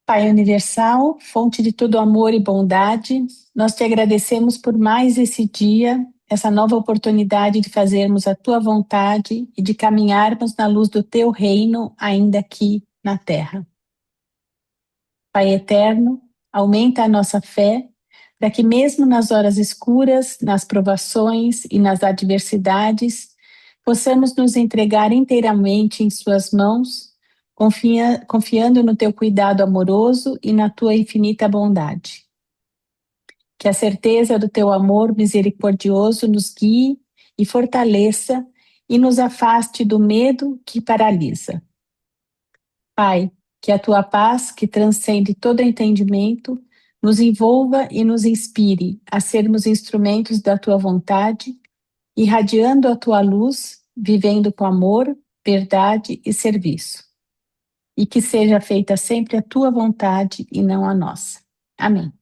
Pai universal, fonte de todo amor e bondade, nós te agradecemos por mais esse dia, essa nova oportunidade de fazermos a tua vontade e de caminharmos na luz do teu reino, ainda aqui na terra. Pai eterno, aumenta a nossa fé, para que mesmo nas horas escuras, nas provações e nas adversidades, possamos nos entregar inteiramente em suas mãos, confiando no teu cuidado amoroso e na tua infinita bondade. Que a certeza do teu amor misericordioso nos guie e fortaleça e nos afaste do medo que paralisa. Pai, que a tua paz, que transcende todo entendimento, nos envolva e nos inspire a sermos instrumentos da tua vontade, irradiando a tua luz, vivendo com amor, verdade e serviço. E que seja feita sempre a tua vontade e não a nossa. Amém.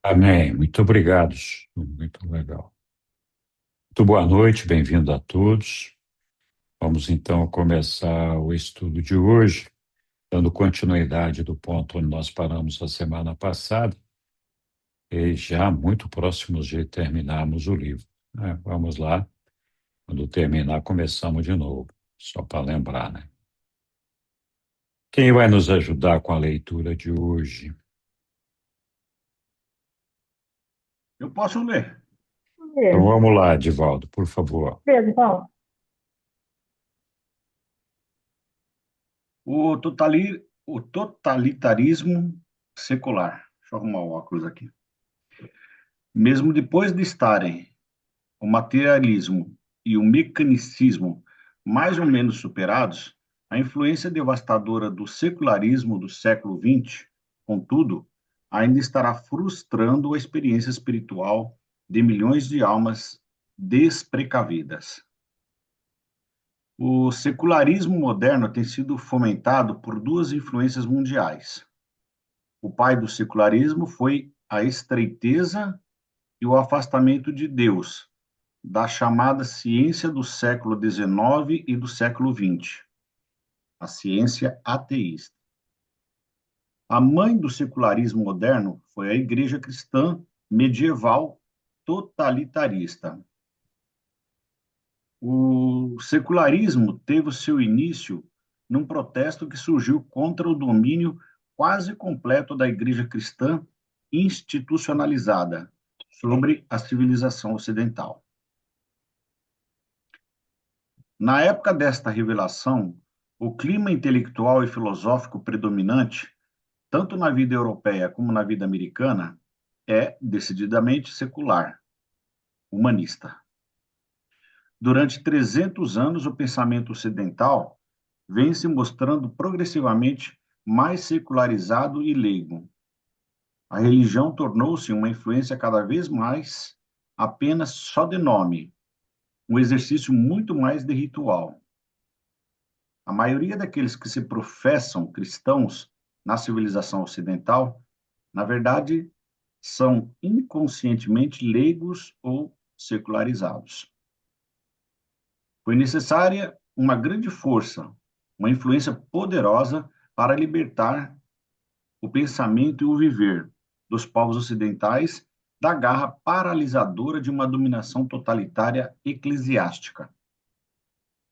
Amém. Muito obrigado. Muito legal. Muito boa noite, bem-vindo a todos. Vamos então começar o estudo de hoje, dando continuidade do ponto onde nós paramos a semana passada, e já muito próximos de terminarmos o livro, né? Vamos lá, quando terminar, começamos de novo, só para lembrar, né? Quem vai nos ajudar com a leitura de hoje? Eu posso ler. Então vamos lá, Divaldo, por favor. Bom. O totalitarismo secular. Deixa eu arrumar o óculos aqui. Mesmo depois de estarem o materialismo e o mecanicismo mais ou menos superados, a influência devastadora do secularismo do século XX, contudo, ainda estará frustrando a experiência espiritual de milhões de almas desprecavidas. O secularismo moderno tem sido fomentado por duas influências mundiais. O pai do secularismo foi a estreiteza e o afastamento de Deus, da chamada ciência do século XIX e do século XX, a ciência ateísta. A mãe do secularismo moderno foi a Igreja Cristã medieval totalitarista. O secularismo teve o seu início num protesto que surgiu contra o domínio quase completo da Igreja Cristã institucionalizada sobre a civilização ocidental. Na época desta revelação, o clima intelectual e filosófico predominante, tanto na vida europeia como na vida americana, é decididamente secular, humanista. Durante 300 anos, o pensamento ocidental vem se mostrando progressivamente mais secularizado e leigo. A religião tornou-se uma influência cada vez mais apenas só de nome, um exercício muito mais de ritual. A maioria daqueles que se professam cristãos na civilização ocidental, na verdade, são inconscientemente leigos ou secularizados. Foi necessária uma grande força, uma influência poderosa para libertar o pensamento e o viver dos povos ocidentais da garra paralisadora de uma dominação totalitária eclesiástica.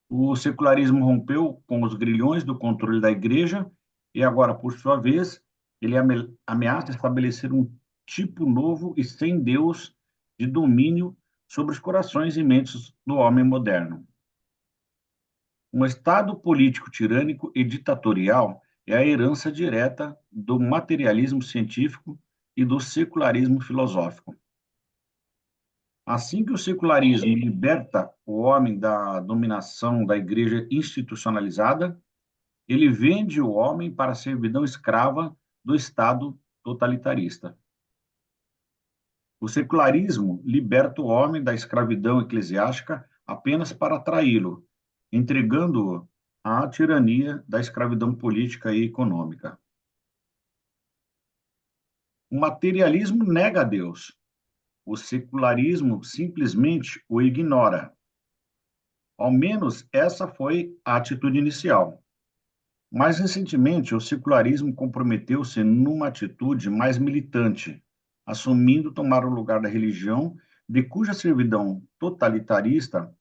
O secularismo rompeu com os grilhões do controle da igreja e agora, por sua vez, ele ameaça estabelecer um tipo novo e sem Deus de domínio sobre os corações e mentes do homem moderno. Um Estado político tirânico e ditatorial é a herança direta do materialismo científico e do secularismo filosófico. Assim que o secularismo liberta o homem da dominação da igreja institucionalizada, ele vende o homem para a servidão escrava do Estado totalitarista. O secularismo liberta o homem da escravidão eclesiástica apenas para atraí-lo, entregando-o à tirania da escravidão política e econômica. O materialismo nega a Deus, o secularismo simplesmente o ignora. Ao menos essa foi a atitude inicial. Mais recentemente, o secularismo comprometeu-se numa atitude mais militante, assumindo tomar o lugar da religião, de cuja servidão totalitarista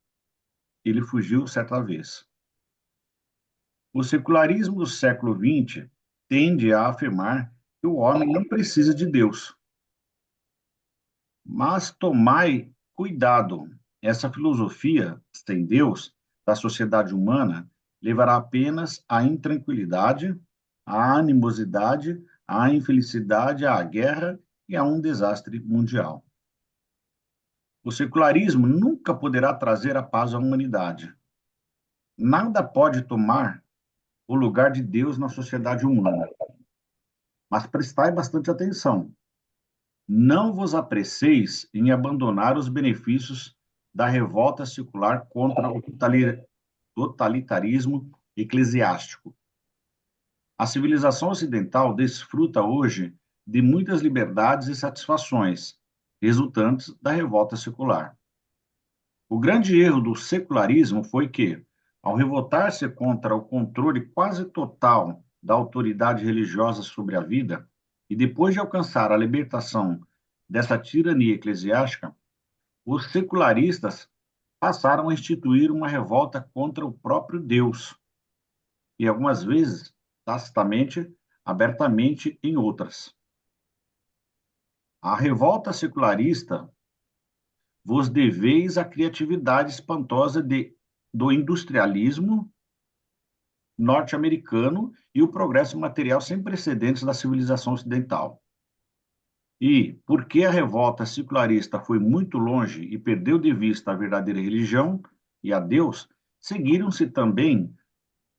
ele fugiu certa vez. O secularismo do século XX tende a afirmar que o homem não precisa de Deus. Mas tomai cuidado, essa filosofia sem Deus da sociedade humana levará apenas à intranquilidade, à animosidade, à infelicidade, à guerra e a um desastre mundial. O secularismo nunca poderá trazer a paz à humanidade. Nada pode tomar o lugar de Deus na sociedade humana. Mas prestai bastante atenção. Não vos apresseis em abandonar os benefícios da revolta secular contra o totalitarismo eclesiástico. A civilização ocidental desfruta hoje de muitas liberdades e satisfações resultantes da revolta secular. O grande erro do secularismo foi que, ao revoltar-se contra o controle quase total da autoridade religiosa sobre a vida, e depois de alcançar a libertação dessa tirania eclesiástica, os secularistas passaram a instituir uma revolta contra o próprio Deus, e algumas vezes, tacitamente, abertamente em outras. A revolta secularista vos deveis a criatividade espantosa do industrialismo norte-americano e o progresso material sem precedentes da civilização ocidental. E, porque a revolta secularista foi muito longe e perdeu de vista a verdadeira religião e a Deus, seguiram-se também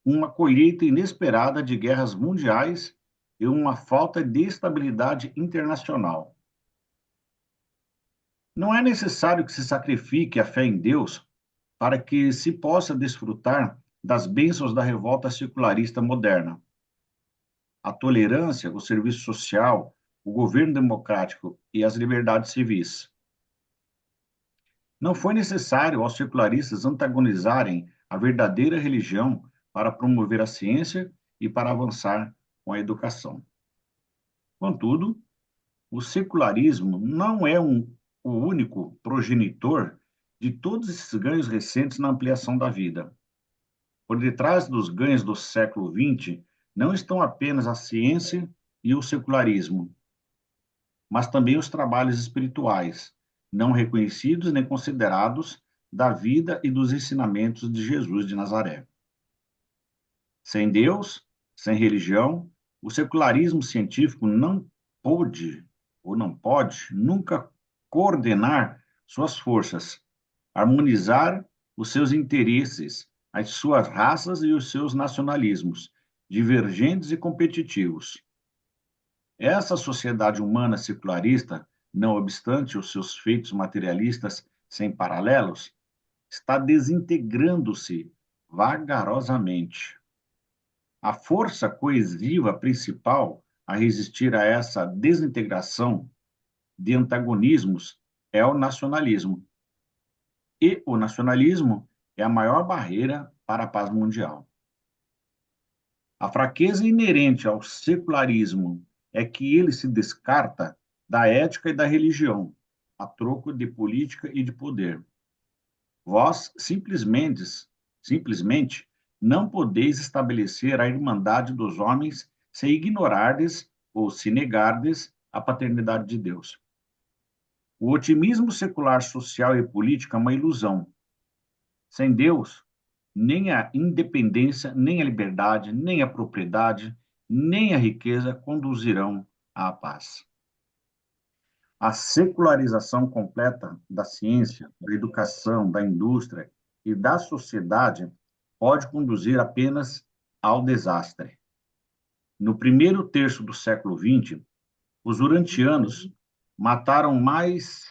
uma colheita inesperada de guerras mundiais e uma falta de estabilidade internacional. Não é necessário que se sacrifique a fé em Deus para que se possa desfrutar das bênçãos da revolta secularista moderna. A tolerância, o serviço social, o governo democrático e as liberdades civis. Não foi necessário aos secularistas antagonizarem a verdadeira religião para promover a ciência e para avançar com a educação. Contudo, o secularismo não é o único progenitor de todos esses ganhos recentes na ampliação da vida. Por detrás dos ganhos do século XX não estão apenas a ciência e o secularismo, mas também os trabalhos espirituais, não reconhecidos nem considerados, da vida e dos ensinamentos de Jesus de Nazaré. Sem Deus, sem religião, o secularismo científico não pôde ou não pode nunca coordenar suas forças, harmonizar os seus interesses, as suas raças e os seus nacionalismos, divergentes e competitivos. Essa sociedade humana secularista, não obstante os seus feitos materialistas sem paralelos, está desintegrando-se vagarosamente. A força coesiva principal a resistir a essa desintegração de antagonismos é o nacionalismo. E o nacionalismo é a maior barreira para a paz mundial. A fraqueza inerente ao secularismo é que ele se descarta da ética e da religião, a troco de política e de poder. Vós simplesmente não podeis estabelecer a irmandade dos homens se ignorardes ou se negardes a paternidade de Deus. O otimismo secular, social e político é uma ilusão. Sem Deus, nem a independência, nem a liberdade, nem a propriedade, nem a riqueza conduzirão à paz. A secularização completa da ciência, da educação, da indústria e da sociedade pode conduzir apenas ao desastre. No primeiro terço do século XX, os urantianos mataram mais.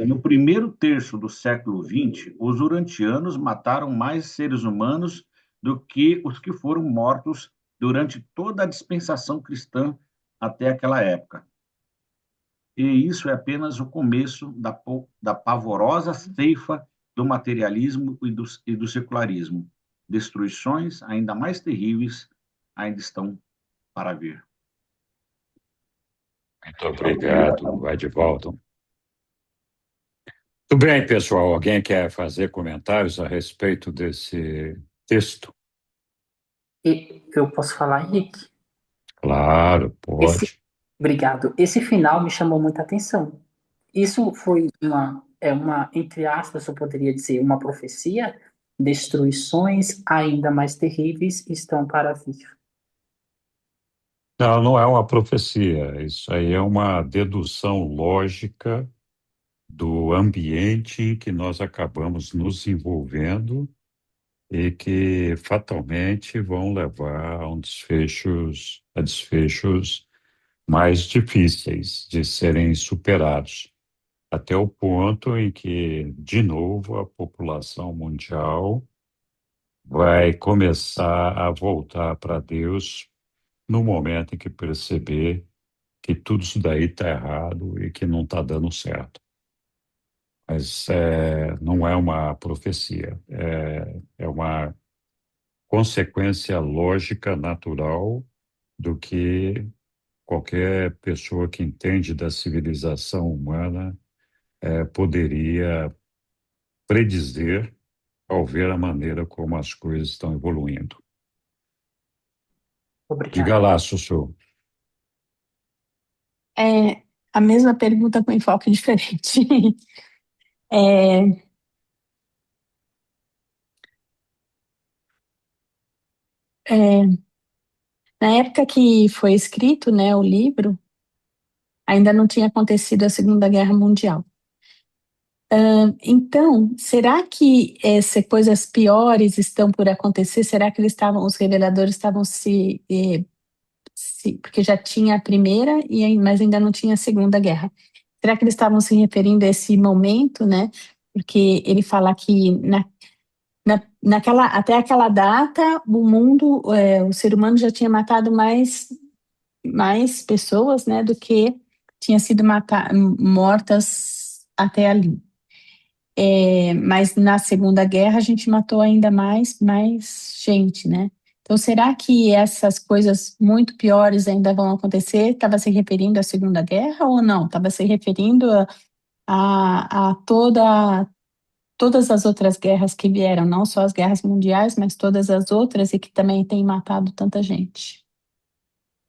No primeiro terço do século XX, os urantianos mataram mais seres humanos do que os que foram mortos durante toda a dispensação cristã até aquela época. e isso é apenas o começo da pavorosa ceifa do materialismo e do secularismo. Destruições ainda mais terríveis ainda estão para vir. Muito obrigado, Edivaldo. Tudo bem, pessoal. Alguém quer fazer comentários a respeito desse texto? E eu posso falar, Henrique? Claro, Esse, pode. obrigado. Esse final me chamou muita atenção. Isso foi entre aspas, eu poderia dizer, uma profecia? Destruições ainda mais terríveis estão para vir. Não, não é uma profecia. Isso aí é uma dedução lógica do ambiente em que nós acabamos nos envolvendo e que fatalmente vão levar a desfechos mais difíceis de serem superados, até o ponto em que, de novo, a população mundial vai começar a voltar para Deus no momento em que perceber que tudo isso daí está errado e que não está dando certo. Mas não é uma profecia, é uma consequência lógica, natural, do que qualquer pessoa que entende da civilização humana poderia predizer ao ver a maneira como as coisas estão evoluindo. Diga Obrigado. lá, Sussu. É a mesma pergunta com enfoque diferente. É, é, na época que foi escrito, né, o livro, ainda não tinha acontecido a Segunda Guerra Mundial. Então, será que coisas piores estão por acontecer? Será que os reveladores estavam porque já tinha a primeira mas ainda não tinha a Segunda Guerra? Será que eles estavam se referindo a esse momento, né? Porque ele fala que até aquela data, o ser humano já tinha matado mais pessoas, né, do que tinha sido mortas até ali. Mas na Segunda Guerra a gente matou ainda mais gente, né? Então, será que essas coisas muito piores ainda vão acontecer? Estava se referindo à Segunda Guerra ou não? Estava se referindo a todas as outras guerras que vieram, não só as guerras mundiais, mas todas as outras e que também têm matado tanta gente.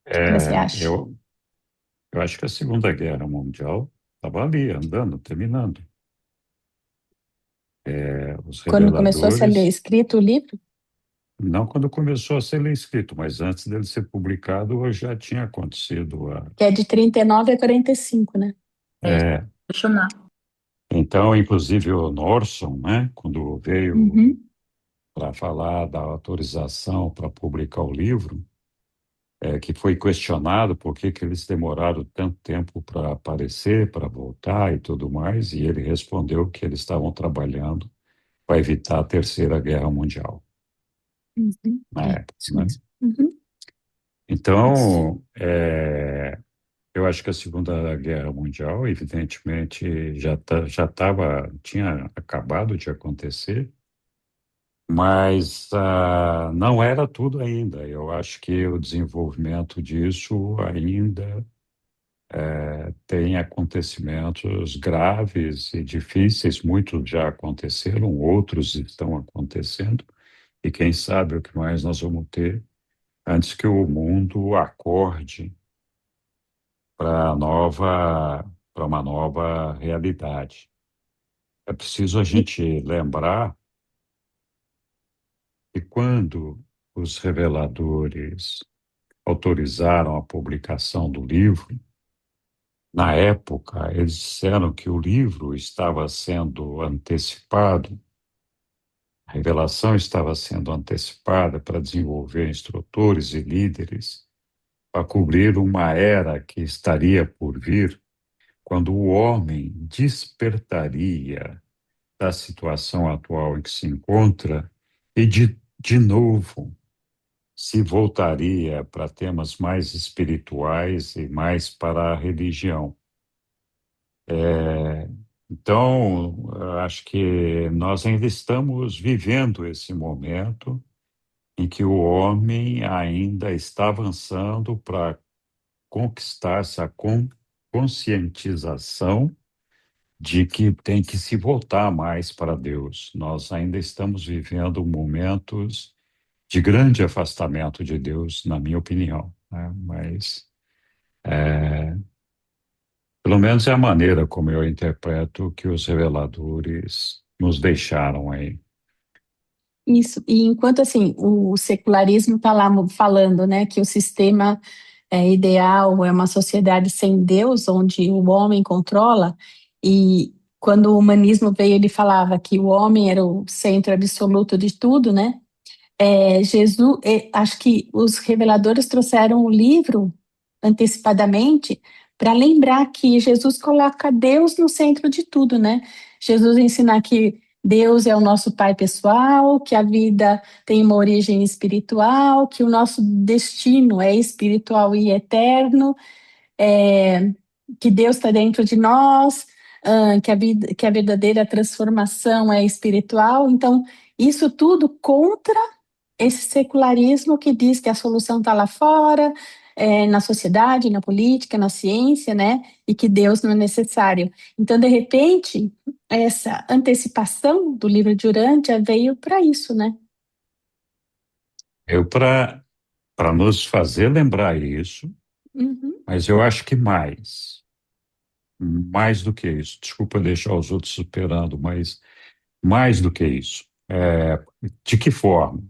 O que você É, acha? eu acho que a Segunda Guerra Mundial estava ali, andando, terminando. Os Quando começou a ser reveladores, escrito o livro? não quando começou a ser escrito, mas antes dele ser publicado já tinha acontecido Que é de 39 a 45, né? é, Questionar. então, inclusive o Norson, né, quando veio Uhum. para falar da autorização para publicar o livro, que foi questionado por que eles demoraram tanto tempo para aparecer, para voltar e tudo mais, e ele respondeu que eles estavam trabalhando para evitar a Terceira Guerra Mundial Uhum. na época, Isso né? mesmo. Uhum. Isso. Então, eu acho que a Segunda Guerra Mundial, evidentemente, tinha acabado de acontecer, mas não era tudo ainda. Eu acho que o desenvolvimento disso ainda tem acontecimentos graves e difíceis, muitos já aconteceram, outros estão acontecendo, e quem sabe o que mais nós vamos ter antes que o mundo acorde para uma nova realidade. É preciso a E- gente lembrar que quando os reveladores autorizaram a publicação do livro, na época, eles disseram que o livro estava sendo antecipado, a revelação estava sendo antecipada para desenvolver instrutores e líderes para cobrir uma era que estaria por vir, quando o homem despertaria da situação atual em que se encontra e, de novo, se voltaria para temas mais espirituais e mais para a religião. É, então, eu acho que nós ainda estamos vivendo esse momento em que o homem ainda está avançando para conquistar essa conscientização de que tem que se voltar mais para Deus. Nós ainda estamos vivendo momentos de grande afastamento de Deus, na minha opinião, né? Mas, pelo menos é a maneira como eu interpreto que os reveladores nos deixaram aí. Isso, e enquanto assim, o secularismo está lá falando, né, que o sistema ideal é uma sociedade sem Deus, onde o homem controla, e quando o humanismo veio, ele falava que o homem era o centro absoluto de tudo, né? Jesus, acho que os reveladores trouxeram o livro antecipadamente para lembrar que Jesus coloca Deus no centro de tudo, né? Jesus ensina que Deus é o nosso Pai pessoal, que a vida tem uma origem espiritual, que o nosso destino é espiritual e eterno, é, que Deus está dentro de nós, que a vida, que a verdadeira transformação é espiritual. Então, isso tudo contra esse secularismo que diz que a solução está lá fora, na sociedade, na política, na ciência, né? E que Deus não é necessário. Então, de repente, essa antecipação do livro de Urântia veio para isso, né? Eu, para nos fazer lembrar isso, Uhum. mas eu acho que mais do que isso. Desculpa deixar os outros superando, mas mais do que isso. De que forma?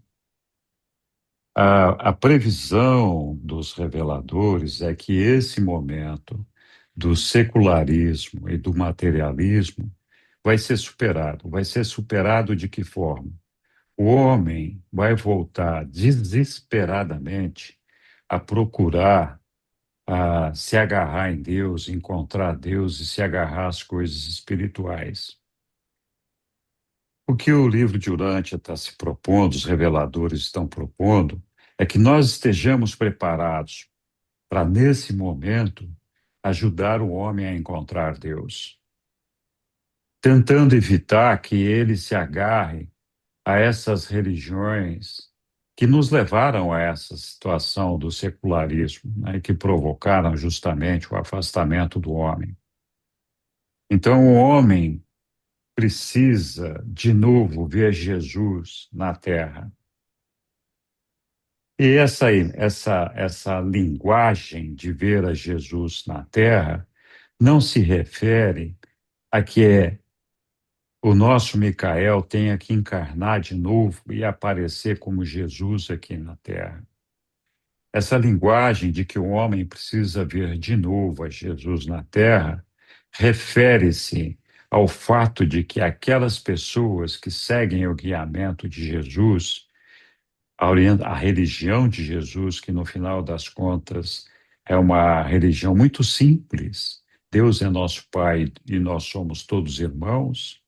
A previsão dos reveladores é que esse momento do secularismo e do materialismo vai ser superado. Vai ser superado de que forma? O homem vai voltar desesperadamente a procurar, a se agarrar em Deus, encontrar Deus e se agarrar às coisas espirituais. O que o livro de Urântia está se propondo, os reveladores estão propondo, é que nós estejamos preparados para, nesse momento, ajudar o homem a encontrar Deus, tentando evitar que ele se agarre a essas religiões que nos levaram a essa situação do secularismo, né, e que provocaram justamente o afastamento do homem. Então, o homem precisa, de novo, ver Jesus na Terra. E essa linguagem de ver a Jesus na Terra não se refere a que o nosso Micael tenha que encarnar de novo e aparecer como Jesus aqui na Terra. Essa linguagem de que o homem precisa ver de novo a Jesus na Terra refere-se ao fato de que aquelas pessoas que seguem o guiamento de Jesus, a religião de Jesus, que no final das contas é uma religião muito simples, Deus é nosso Pai e nós somos todos irmãos.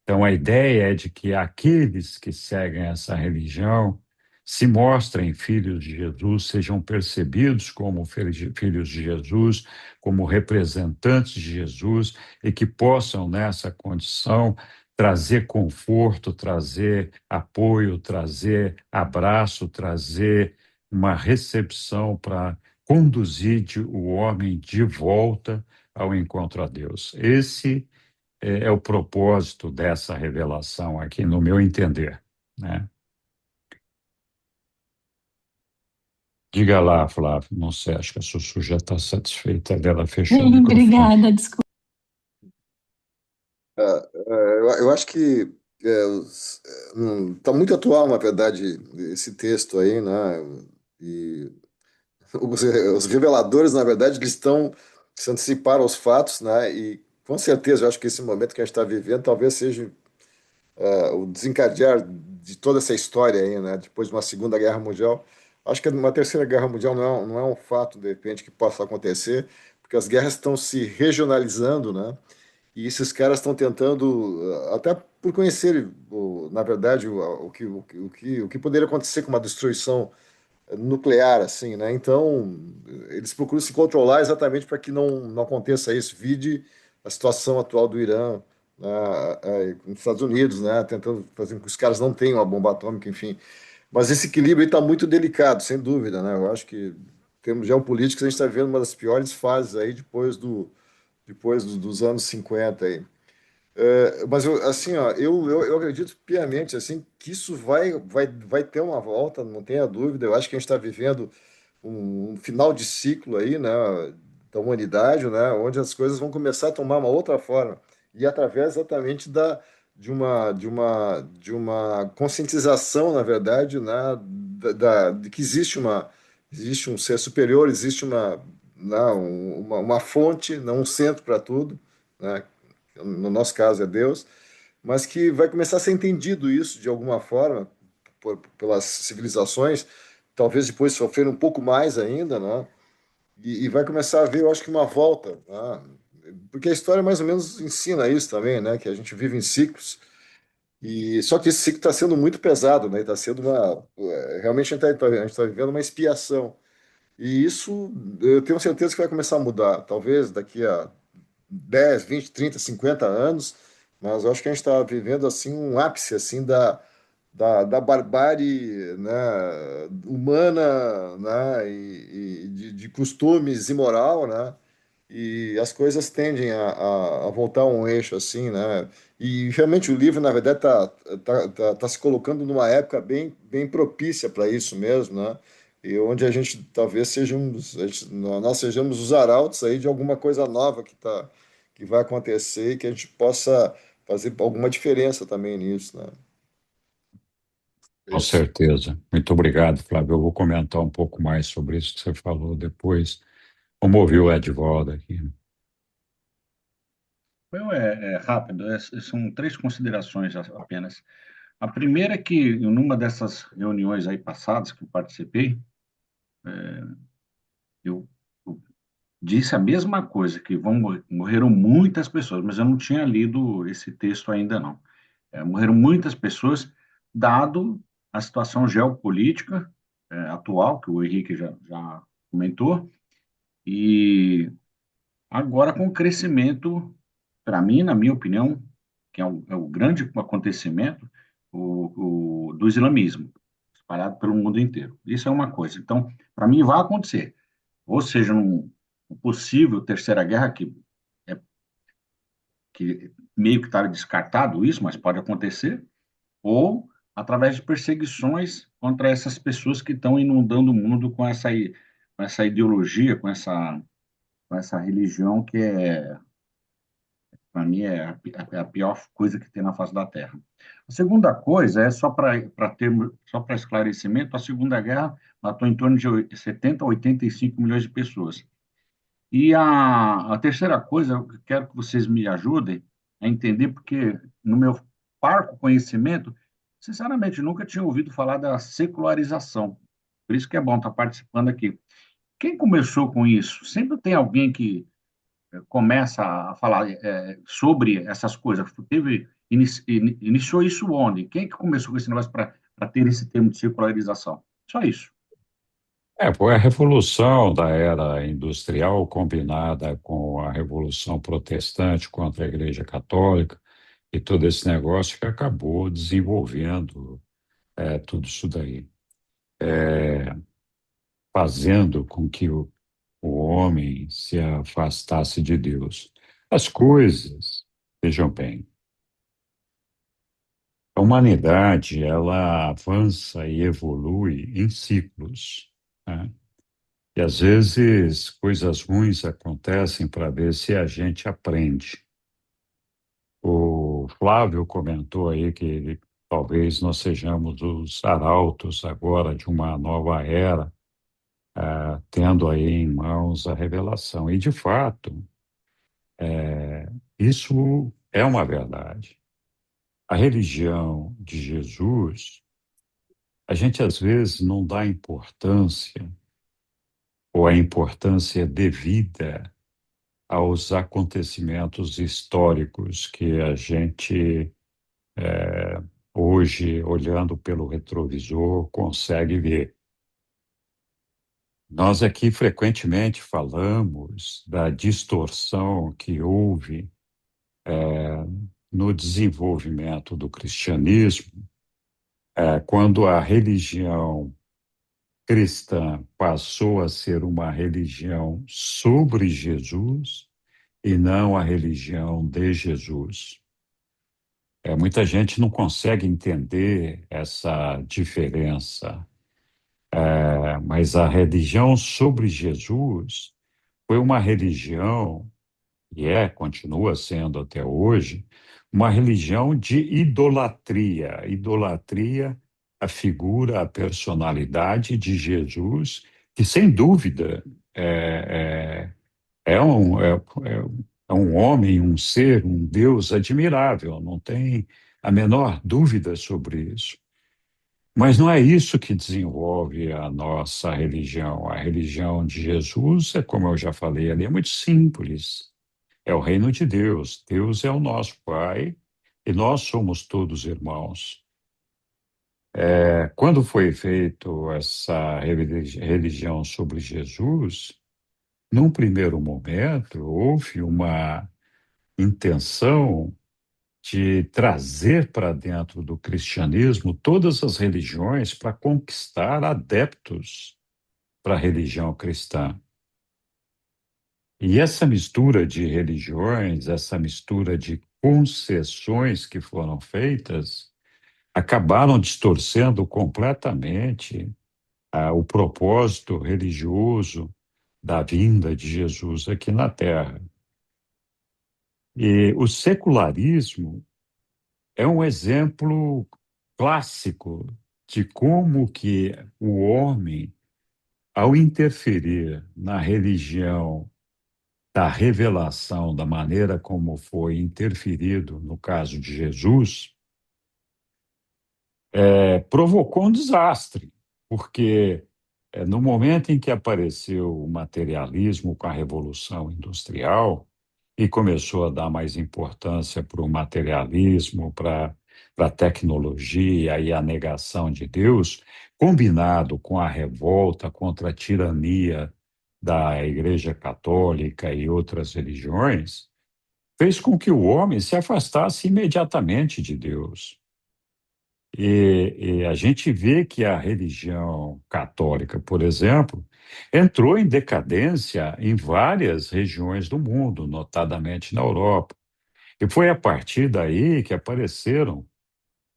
Então, a ideia é de que aqueles que seguem essa religião se mostrem filhos de Jesus, sejam percebidos como filhos de Jesus, como representantes de Jesus, e que possam, nessa condição, trazer conforto, trazer apoio, trazer abraço, trazer uma recepção para conduzir o homem de volta ao encontro a Deus. Esse é o propósito dessa revelação aqui, no meu entender, né? Diga lá, Flávio, não sei, acho que a Sussu já está satisfeita dela, fechou o microfone. Obrigada, desculpa. Eu acho que está muito atual, na verdade, esse texto aí, né? E os reveladores, na verdade, eles estão se anteciparam aos fatos, né? E com certeza, eu acho que esse momento que a gente está vivendo talvez seja o desencadear de toda essa história aí, né? Depois de uma Segunda Guerra Mundial. Acho que uma Terceira Guerra Mundial não é um fato, de repente, que possa acontecer, porque as guerras estão se regionalizando, né? E esses caras estão tentando, até por conhecer, na verdade, o que poderia acontecer com uma destruição nuclear, assim, né? Então, eles procuram se controlar exatamente para que não aconteça isso. Vide a situação atual do Irã, né, nos Estados Unidos, né, tentando fazer com que os caras não tenham a bomba atômica, enfim. Mas esse equilíbrio está muito delicado, sem dúvida, né? Eu acho que, em termos geopolíticos, a gente está vendo uma das piores fases aí dos anos 50 aí. Mas eu, assim, ó, eu acredito piamente assim que isso vai ter uma volta, não tenha dúvida. Eu acho que a gente está vivendo um final de ciclo aí, né, da humanidade, né, onde as coisas vão começar a tomar uma outra forma e através exatamente de uma conscientização, na verdade, né, de que existe um ser superior, existe uma fonte, não um centro para tudo, né, no nosso caso é Deus, mas que vai começar a ser entendido isso de alguma forma pelas civilizações, talvez depois sofrer um pouco mais ainda, né? E vai começar a haver, eu acho que uma volta, né? Porque a história mais ou menos ensina isso também, né? Que a gente vive em ciclos. E só que esse ciclo está sendo muito pesado, né? Está sendo realmente a gente tá vivendo uma expiação. E isso eu tenho certeza que vai começar a mudar. Talvez daqui a 10, 20, 30, 50 anos, mas eu acho que a gente está vivendo assim um ápice assim da barbárie, né, humana, né, e de costumes imoral, né, e as coisas tendem a voltar a um eixo assim, né, e realmente o livro, na verdade, tá se colocando numa época bem propícia para isso mesmo, né, e onde a gente talvez nós sejamos os arautos aí de alguma coisa nova que vai acontecer e que a gente possa fazer alguma diferença também nisso, né. Com Isso. certeza. Muito obrigado, Flávio. Eu vou comentar um pouco mais sobre isso que você falou depois. Vamos ouvir o Edvaldo aqui. É rápido, são três considerações apenas. A primeira é que, numa dessas reuniões aí passadas que eu participei, eu, eu disse a mesma coisa, que morreram muitas pessoas, mas eu não tinha lido esse texto ainda não. Morreram muitas pessoas, dado a situação geopolítica atual, que o Henrique já comentou, e agora com o crescimento, para mim, na minha opinião, que é o grande acontecimento do islamismo, espalhado pelo mundo inteiro. Isso é uma coisa. Então, para mim, vai acontecer. Ou seja, um possível terceira guerra, é, que meio que está descartado isso, mas pode acontecer, ou através de perseguições contra essas pessoas que estão inundando o mundo com essa ideologia, com essa religião que para mim, é a pior coisa que tem na face da Terra. A segunda coisa é só para esclarecimento, a Segunda Guerra matou em torno de 70 a 85 milhões de pessoas. E a terceira coisa, eu quero que vocês me ajudem a entender, porque no meu parco conhecimento, sinceramente, nunca tinha ouvido falar da secularização. Por isso que é bom estar participando aqui. Quem começou com isso? Sempre tem alguém que começa a falar sobre essas coisas. Iniciou isso onde? Quem que começou com esse negócio para ter esse termo de secularização? Só isso. Foi a revolução da era industrial combinada com a revolução protestante contra a Igreja Católica e todo esse negócio que acabou desenvolvendo tudo isso daí, fazendo com que o homem se afastasse de Deus. As coisas, vejam bem, a humanidade ela avança e evolui em ciclos, né? E às vezes coisas ruins acontecem para ver se a gente aprende. O Flávio comentou aí que talvez nós sejamos os arautos agora de uma nova era, tendo aí em mãos a revelação. E, de fato, isso é uma verdade. A religião de Jesus, a gente às vezes não dá importância, ou a importância devida aos acontecimentos históricos que a gente, hoje, olhando pelo retrovisor, consegue ver. Nós aqui frequentemente falamos da distorção que houve no desenvolvimento do cristianismo, quando a religião cristã passou a ser uma religião sobre Jesus e não a religião de Jesus. Muita gente não consegue entender essa diferença, mas a religião sobre Jesus foi uma religião, e continua sendo até hoje, uma religião de idolatria. Idolatria à figura, à personalidade de Jesus, que sem dúvida é um homem, um ser, um Deus admirável, não tem a menor dúvida sobre isso. Mas não é isso que desenvolve a nossa religião. A religião de Jesus como eu já falei ali, é muito simples. É o reino de Deus. Deus é o nosso Pai e nós somos todos irmãos. Quando foi feito essa religião sobre Jesus, num primeiro momento, houve uma intenção de trazer para dentro do cristianismo todas as religiões para conquistar adeptos para a religião cristã. E essa mistura de religiões, essa mistura de concessões que foram feitas, acabaram distorcendo completamente o propósito religioso da vinda de Jesus aqui na Terra. E o secularismo é um exemplo clássico de como que o homem, ao interferir na religião da revelação, da maneira como foi interferido no caso de Jesus, provocou um desastre, porque no momento em que apareceu o materialismo com a Revolução Industrial e começou a dar mais importância para o materialismo, para a tecnologia e a negação de Deus, combinado com a revolta contra a tirania da Igreja Católica e outras religiões, fez com que o homem se afastasse imediatamente de Deus. E a gente vê que a religião católica, por exemplo, entrou em decadência em várias regiões do mundo, notadamente na Europa. E foi a partir daí que apareceram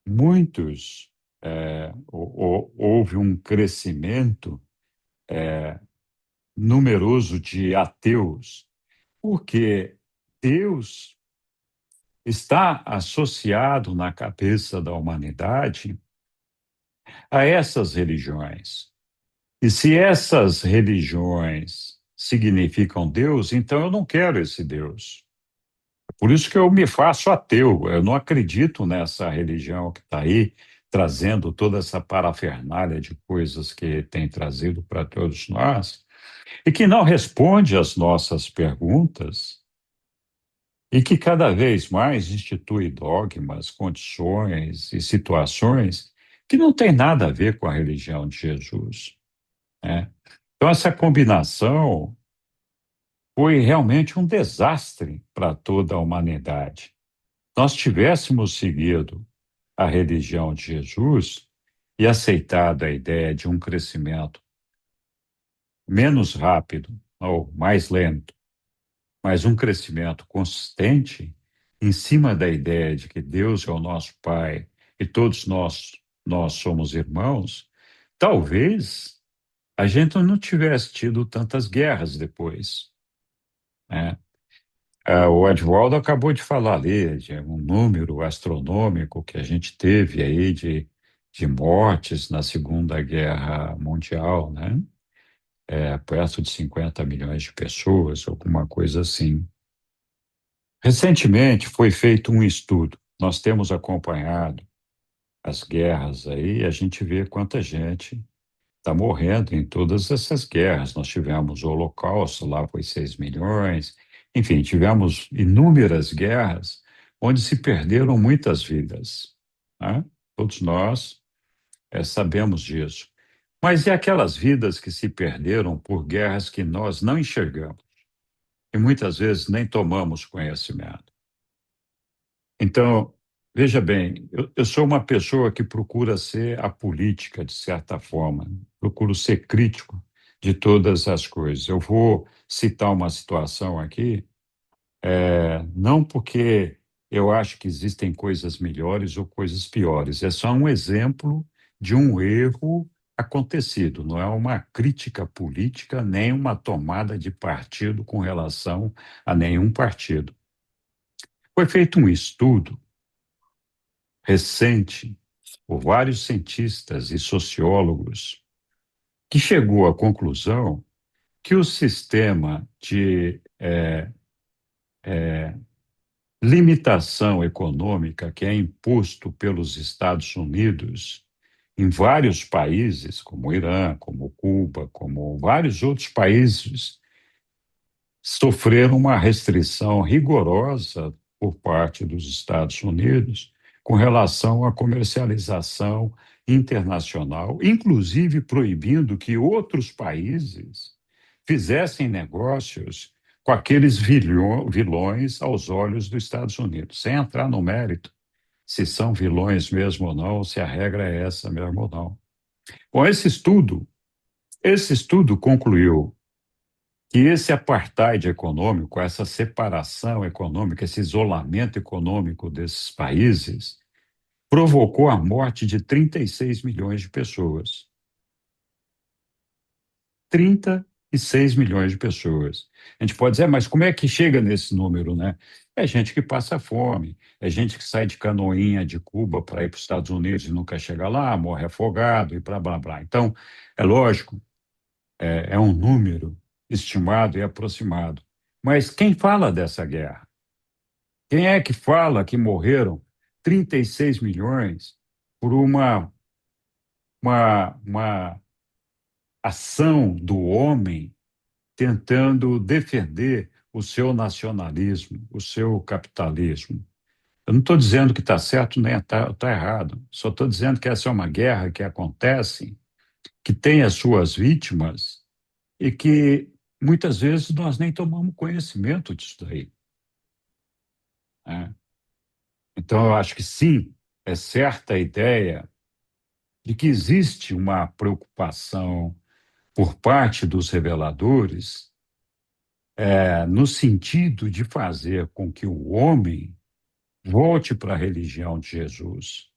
muitos, houve um crescimento numeroso de ateus, porque Deus está associado na cabeça da humanidade a essas religiões. E se essas religiões significam Deus, então eu não quero esse Deus. Por isso que eu me faço ateu. Eu não acredito nessa religião que está aí, trazendo toda essa parafernália de coisas que tem trazido para todos nós, e que não responde às nossas perguntas, e que cada vez mais institui dogmas, condições e situações que não têm nada a ver com a religião de Jesus, né? Então, essa combinação foi realmente um desastre para toda a humanidade. Nós tivéssemos seguido a religião de Jesus e aceitado a ideia de um crescimento menos rápido ou mais lento, mas um crescimento consistente em cima da ideia de que Deus é o nosso Pai e todos nós somos irmãos, talvez a gente não tivesse tido tantas guerras depois, né? O Edvaldo acabou de falar ali de um número astronômico que a gente teve aí de mortes na Segunda Guerra Mundial, né? Perto de 50 milhões de pessoas, alguma coisa assim. Recentemente foi feito um estudo. Nós temos acompanhado as guerras aí e a gente vê quanta gente está morrendo em todas essas guerras. Nós tivemos o Holocausto, lá foi 6 milhões. Enfim, tivemos inúmeras guerras onde se perderam muitas vidas, né? Todos nós sabemos disso. Mas e aquelas vidas que se perderam por guerras que nós não enxergamos e muitas vezes nem tomamos conhecimento? Então, veja bem, eu sou uma pessoa que procura ser apolítica, de certa forma, procuro ser crítico de todas as coisas. Eu vou citar uma situação aqui, não porque eu acho que existem coisas melhores ou coisas piores, é só um exemplo de um erro acontecido, não é uma crítica política nem uma tomada de partido com relação a nenhum partido. Foi feito um estudo recente por vários cientistas e sociólogos que chegou à conclusão que o sistema de limitação econômica que é imposto pelos Estados Unidos em vários países, como o Irã, como Cuba, como vários outros países, sofreram uma restrição rigorosa por parte dos Estados Unidos com relação à comercialização internacional, inclusive proibindo que outros países fizessem negócios com aqueles vilões aos olhos dos Estados Unidos, sem entrar no mérito se são vilões mesmo ou não, se a regra é essa mesmo ou não. Bom, esse estudo concluiu que esse apartheid econômico, essa separação econômica, esse isolamento econômico desses países, provocou a morte de 36 milhões de pessoas. 36 milhões de pessoas. A gente pode dizer, mas como é que chega nesse número, né? É gente que passa fome, é gente que sai de Canoinha, de Cuba, para ir para os Estados Unidos e nunca chega lá, morre afogado e blá, blá, blá. Então, é lógico, é um número estimado e aproximado. Mas quem fala dessa guerra? Quem é que fala que morreram 36 milhões por uma ação do homem tentando defender o seu nacionalismo, o seu capitalismo? Eu não estou dizendo que está certo nem está errado, só estou dizendo que essa é uma guerra que acontece, que tem as suas vítimas e que muitas vezes nós nem tomamos conhecimento disso daí, né? Então, eu acho que sim, é certa a ideia de que existe uma preocupação por parte dos reveladores, no sentido de fazer com que o homem volte para a religião de Jesus,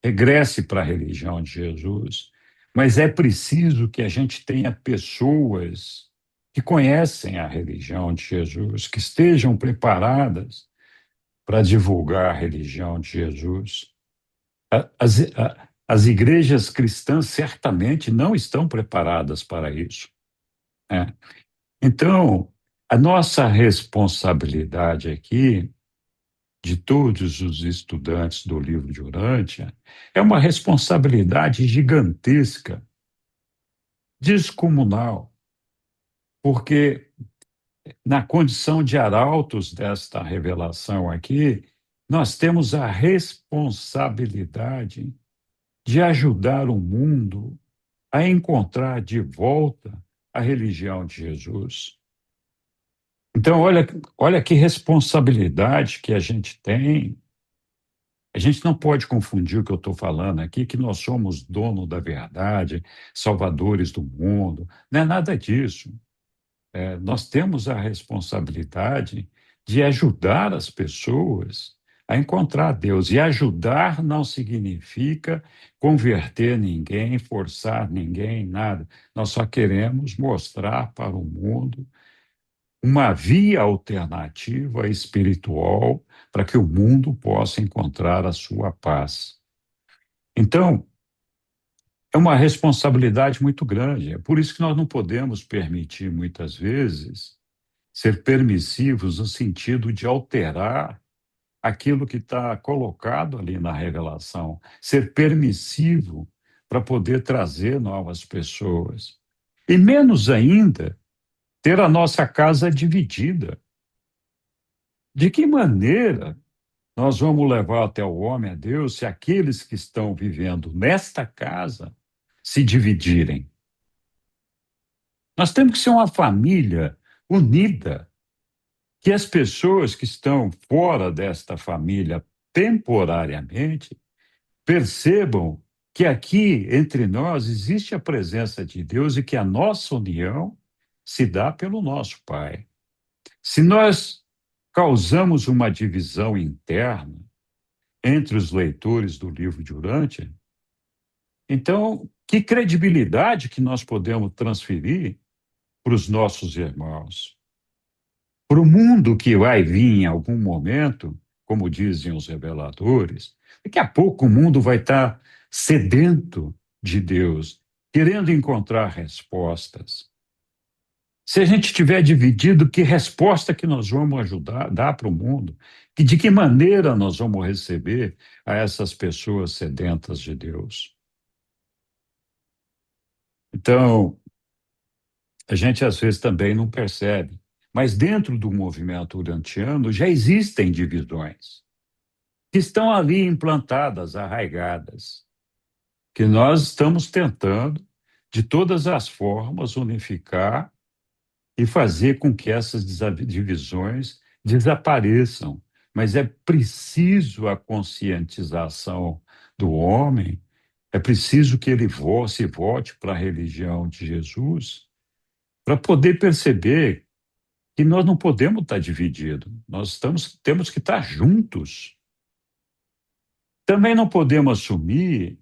regresse para a religião de Jesus, mas é preciso que a gente tenha pessoas que conhecem a religião de Jesus, que estejam preparadas para divulgar a religião de Jesus. As igrejas cristãs certamente não estão preparadas para isso, né? Então, a nossa responsabilidade aqui, de todos os estudantes do livro de Urântia, é uma responsabilidade gigantesca, descomunal, porque na condição de arautos desta revelação aqui, nós temos a responsabilidade de ajudar o mundo a encontrar de volta a religião de Jesus. Então, olha que responsabilidade que a gente tem. A gente não pode confundir o que eu estou falando aqui, que nós somos dono da verdade, salvadores do mundo. Não é nada disso. Nós temos a responsabilidade de ajudar as pessoas a encontrar Deus. E ajudar não significa converter ninguém, forçar ninguém, nada. Nós só queremos mostrar para o mundo uma via alternativa espiritual para que o mundo possa encontrar a sua paz. Então, é uma responsabilidade muito grande. É por isso que nós não podemos permitir, muitas vezes, ser permissivos no sentido de alterar aquilo que está colocado ali na revelação, ser permissivo para poder trazer novas pessoas. E menos ainda, ter a nossa casa dividida. De que maneira nós vamos levar até o homem a Deus se aqueles que estão vivendo nesta casa se dividirem? Nós temos que ser uma família unida, que as pessoas que estão fora desta família temporariamente, percebam que aqui entre nós existe a presença de Deus e que a nossa união se dá pelo nosso Pai. Se nós causamos uma divisão interna entre os leitores do livro de Urântia, então que credibilidade que nós podemos transferir para os nossos irmãos? Para o mundo que vai vir em algum momento, como dizem os reveladores, daqui a pouco o mundo vai estar sedento de Deus, querendo encontrar respostas. Se a gente tiver dividido, que resposta que nós vamos ajudar, dar para o mundo? E de que maneira nós vamos receber a essas pessoas sedentas de Deus? Então, a gente às vezes também não percebe, mas dentro do movimento urantiano já existem divisões que estão ali implantadas, arraigadas, que nós estamos tentando, de todas as formas, unificar e fazer com que essas divisões desapareçam. Mas é preciso a conscientização do homem, é preciso que ele se volte para a religião de Jesus, para poder perceber que nós não podemos estar divididos, temos que estar juntos. Também não podemos assumir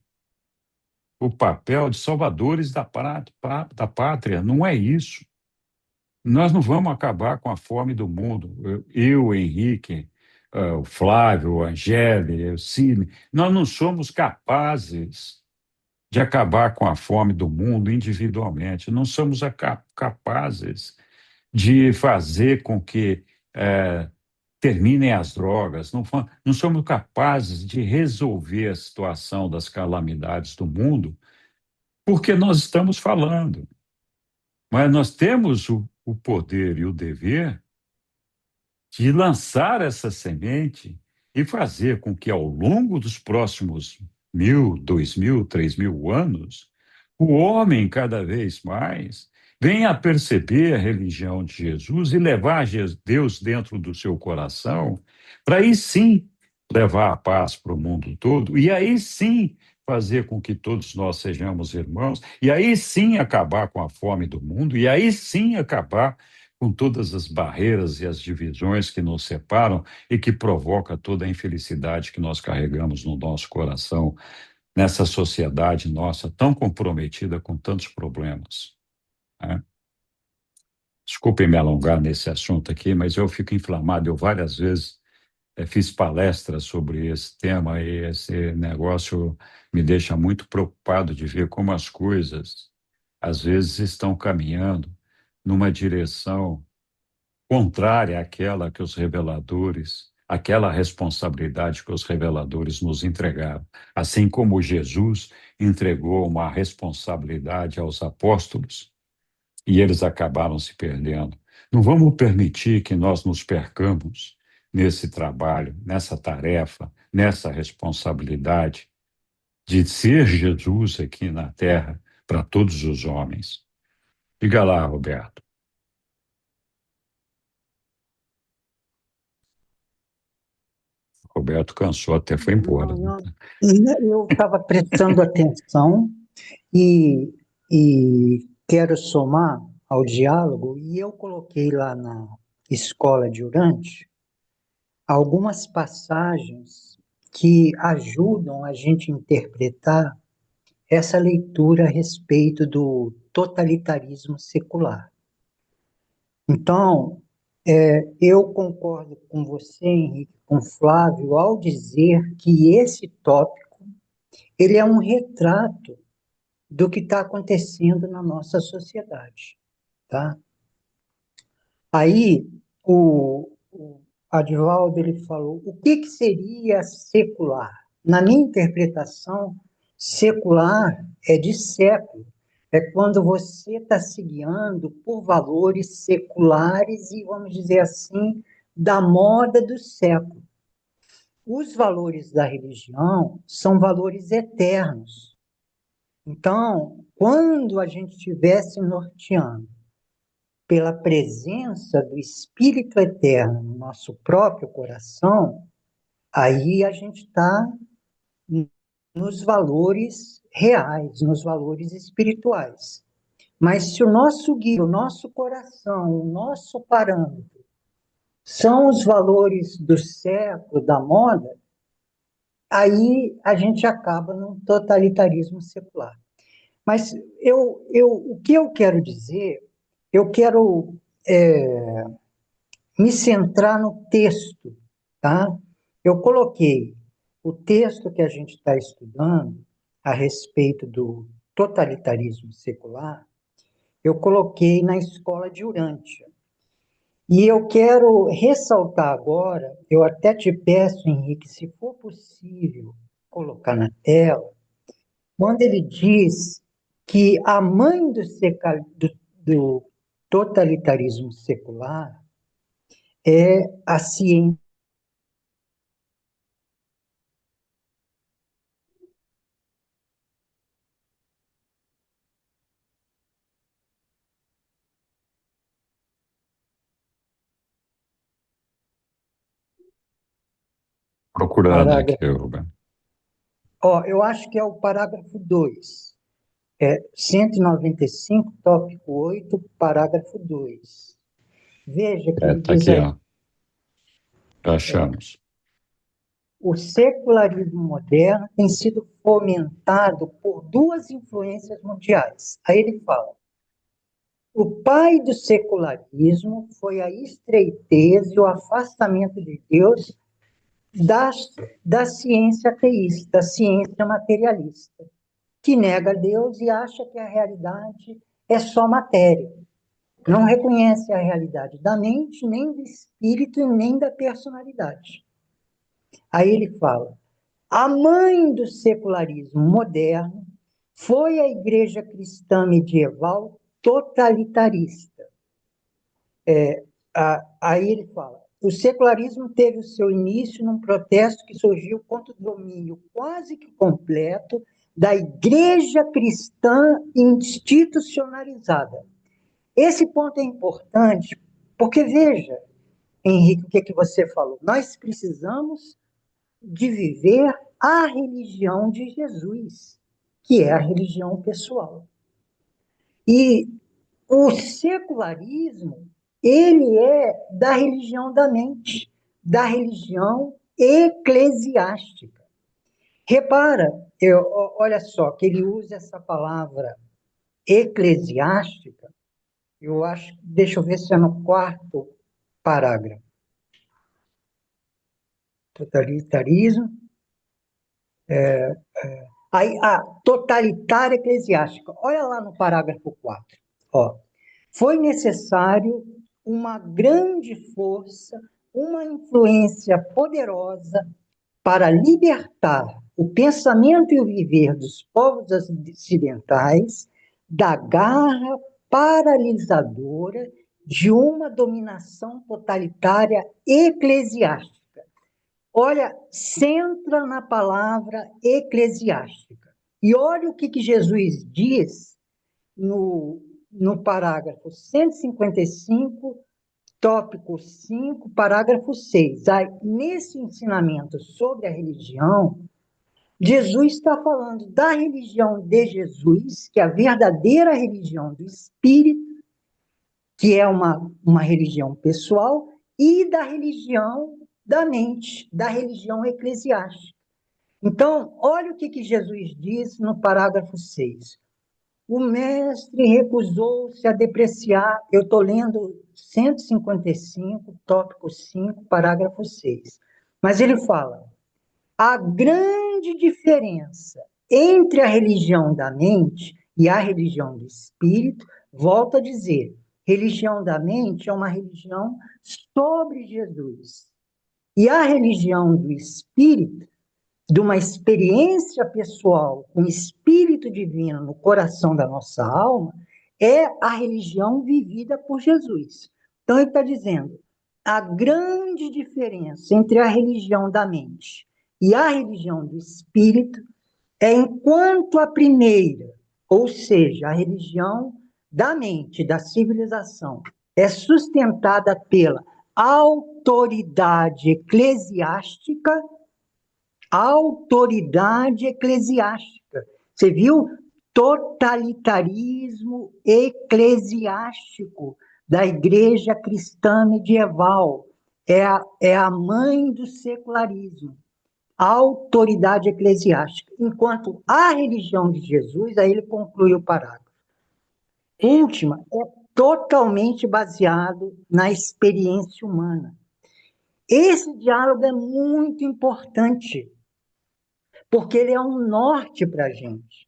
o papel de salvadores da pátria, não é isso. Nós não vamos acabar com a fome do mundo. Eu, o Henrique, o Flávio, o Angélica, o Cine, nós não somos capazes de acabar com a fome do mundo individualmente, não somos capazes de fazer com que terminem as drogas, não somos capazes de resolver a situação das calamidades do mundo, porque nós estamos falando. Mas nós temos o poder e o dever de lançar essa semente e fazer com que, ao longo dos próximos 1.000, 2.000, 3.000 anos, o homem, cada vez mais, venha a perceber a religião de Jesus e levar Deus dentro do seu coração, para aí sim levar a paz para o mundo todo, e aí sim fazer com que todos nós sejamos irmãos, e aí sim acabar com a fome do mundo, e aí sim acabar com todas as barreiras e as divisões que nos separam e que provoca toda a infelicidade que nós carregamos no nosso coração, nessa sociedade nossa tão comprometida com tantos problemas, né? Desculpem me alongar nesse assunto aqui, mas eu fico inflamado. Eu várias vezes fiz palestras sobre esse tema e esse negócio me deixa muito preocupado de ver como as coisas, às vezes, estão caminhando numa direção contrária àquela que os reveladores, aquela responsabilidade que os reveladores nos entregaram. Assim como Jesus entregou uma responsabilidade aos apóstolos e eles acabaram se perdendo. Não vamos permitir que nós nos percamos nesse trabalho, nessa tarefa, nessa responsabilidade de ser Jesus aqui na Terra para todos os homens. Diga lá, Roberto. Roberto cansou, até foi embora. Eu estava prestando atenção e quero somar ao diálogo, e eu coloquei lá na Escola de Urântia algumas passagens que ajudam a gente a interpretar essa leitura a respeito do totalitarismo secular. Então, eu concordo com você, Henrique, com Flávio, ao dizer que esse tópico ele é um retrato do que está acontecendo na nossa sociedade, tá? Aí, o Advaldo ele falou, o que seria secular? Na minha interpretação, secular é de século, é quando você está se guiando por valores seculares e, vamos dizer assim, da moda do século. Os valores da religião são valores eternos. Então, quando a gente estiver se norteando pela presença do Espírito Eterno no nosso próprio coração, Aí a gente está nos valores reais, nos valores espirituais. Mas se o nosso guia, o nosso coração, o nosso parâmetro são os valores do século, da moda, aí a gente acaba num totalitarismo secular. Mas o que eu quero dizer, eu quero me centrar no texto, tá? Eu coloquei o texto que a gente está estudando a respeito do totalitarismo secular, eu coloquei na escola de Urântia. E eu quero ressaltar agora, eu até te peço, Henrique, se for possível colocar na tela, quando ele diz que a mãe do totalitarismo secular é a ciência. Procurando aqui, Rubem. Eu acho que é o parágrafo 2. 195, tópico 8, parágrafo 2. Veja que ele Tá diz aqui, aí, ó. Já achamos. o secularismo moderno tem sido fomentado por duas influências mundiais. Aí ele fala, o pai do secularismo foi a estreitez e o afastamento de Deus da ciência ateísta, da ciência materialista, que nega Deus e acha que a realidade é só matéria. Não reconhece a realidade da mente, nem do espírito e nem da personalidade. Aí ele fala, a mãe do secularismo moderno foi a igreja cristã medieval totalitarista. Aí ele fala, o secularismo teve o seu início num protesto que surgiu contra o domínio quase que completo da igreja cristã institucionalizada. Esse ponto é importante, porque veja, Henrique, o que você falou? Nós precisamos de viver a religião de Jesus, que é a religião pessoal. E o secularismo, ele é da religião da mente, da religião eclesiástica. Repara, olha só, que ele usa essa palavra eclesiástica, eu acho, deixa eu ver se é no 4º parágrafo. Totalitarismo. Aí, totalitária eclesiástica. Olha lá no parágrafo 4. Ó, foi necessário uma grande força, uma influência poderosa para libertar o pensamento e o viver dos povos ocidentais da garra paralisadora de uma dominação totalitária eclesiástica. Olha, centra na palavra eclesiástica. E olha o que Jesus diz no parágrafo 155, tópico 5, parágrafo 6. Aí, nesse ensinamento sobre a religião, Jesus está falando da religião de Jesus, que é a verdadeira religião do Espírito, que é uma religião pessoal, e da religião da mente, da religião eclesiástica. Então, olha o que Jesus diz no parágrafo 6. O mestre recusou-se a depreciar, eu estou lendo 155, tópico 5, parágrafo 6. Mas ele fala, a grande diferença entre a religião da mente e a religião do espírito, volto a dizer, religião da mente é uma religião sobre Jesus. E a religião do espírito, de uma experiência pessoal com o Espírito Divino no coração da nossa alma, é a religião vivida por Jesus. Então, ele está dizendo, a grande diferença entre a religião da mente e a religião do Espírito é enquanto a primeira, ou seja, a religião da mente, da civilização, é sustentada pela autoridade eclesiástica, autoridade eclesiástica. Você viu? Totalitarismo eclesiástico da Igreja Cristã Medieval. É a mãe do secularismo. Autoridade eclesiástica. Enquanto a religião de Jesus, aí ele conclui o parágrafo. Última, é totalmente baseado na experiência humana. Esse diálogo é muito importante, porque ele é um norte para a gente.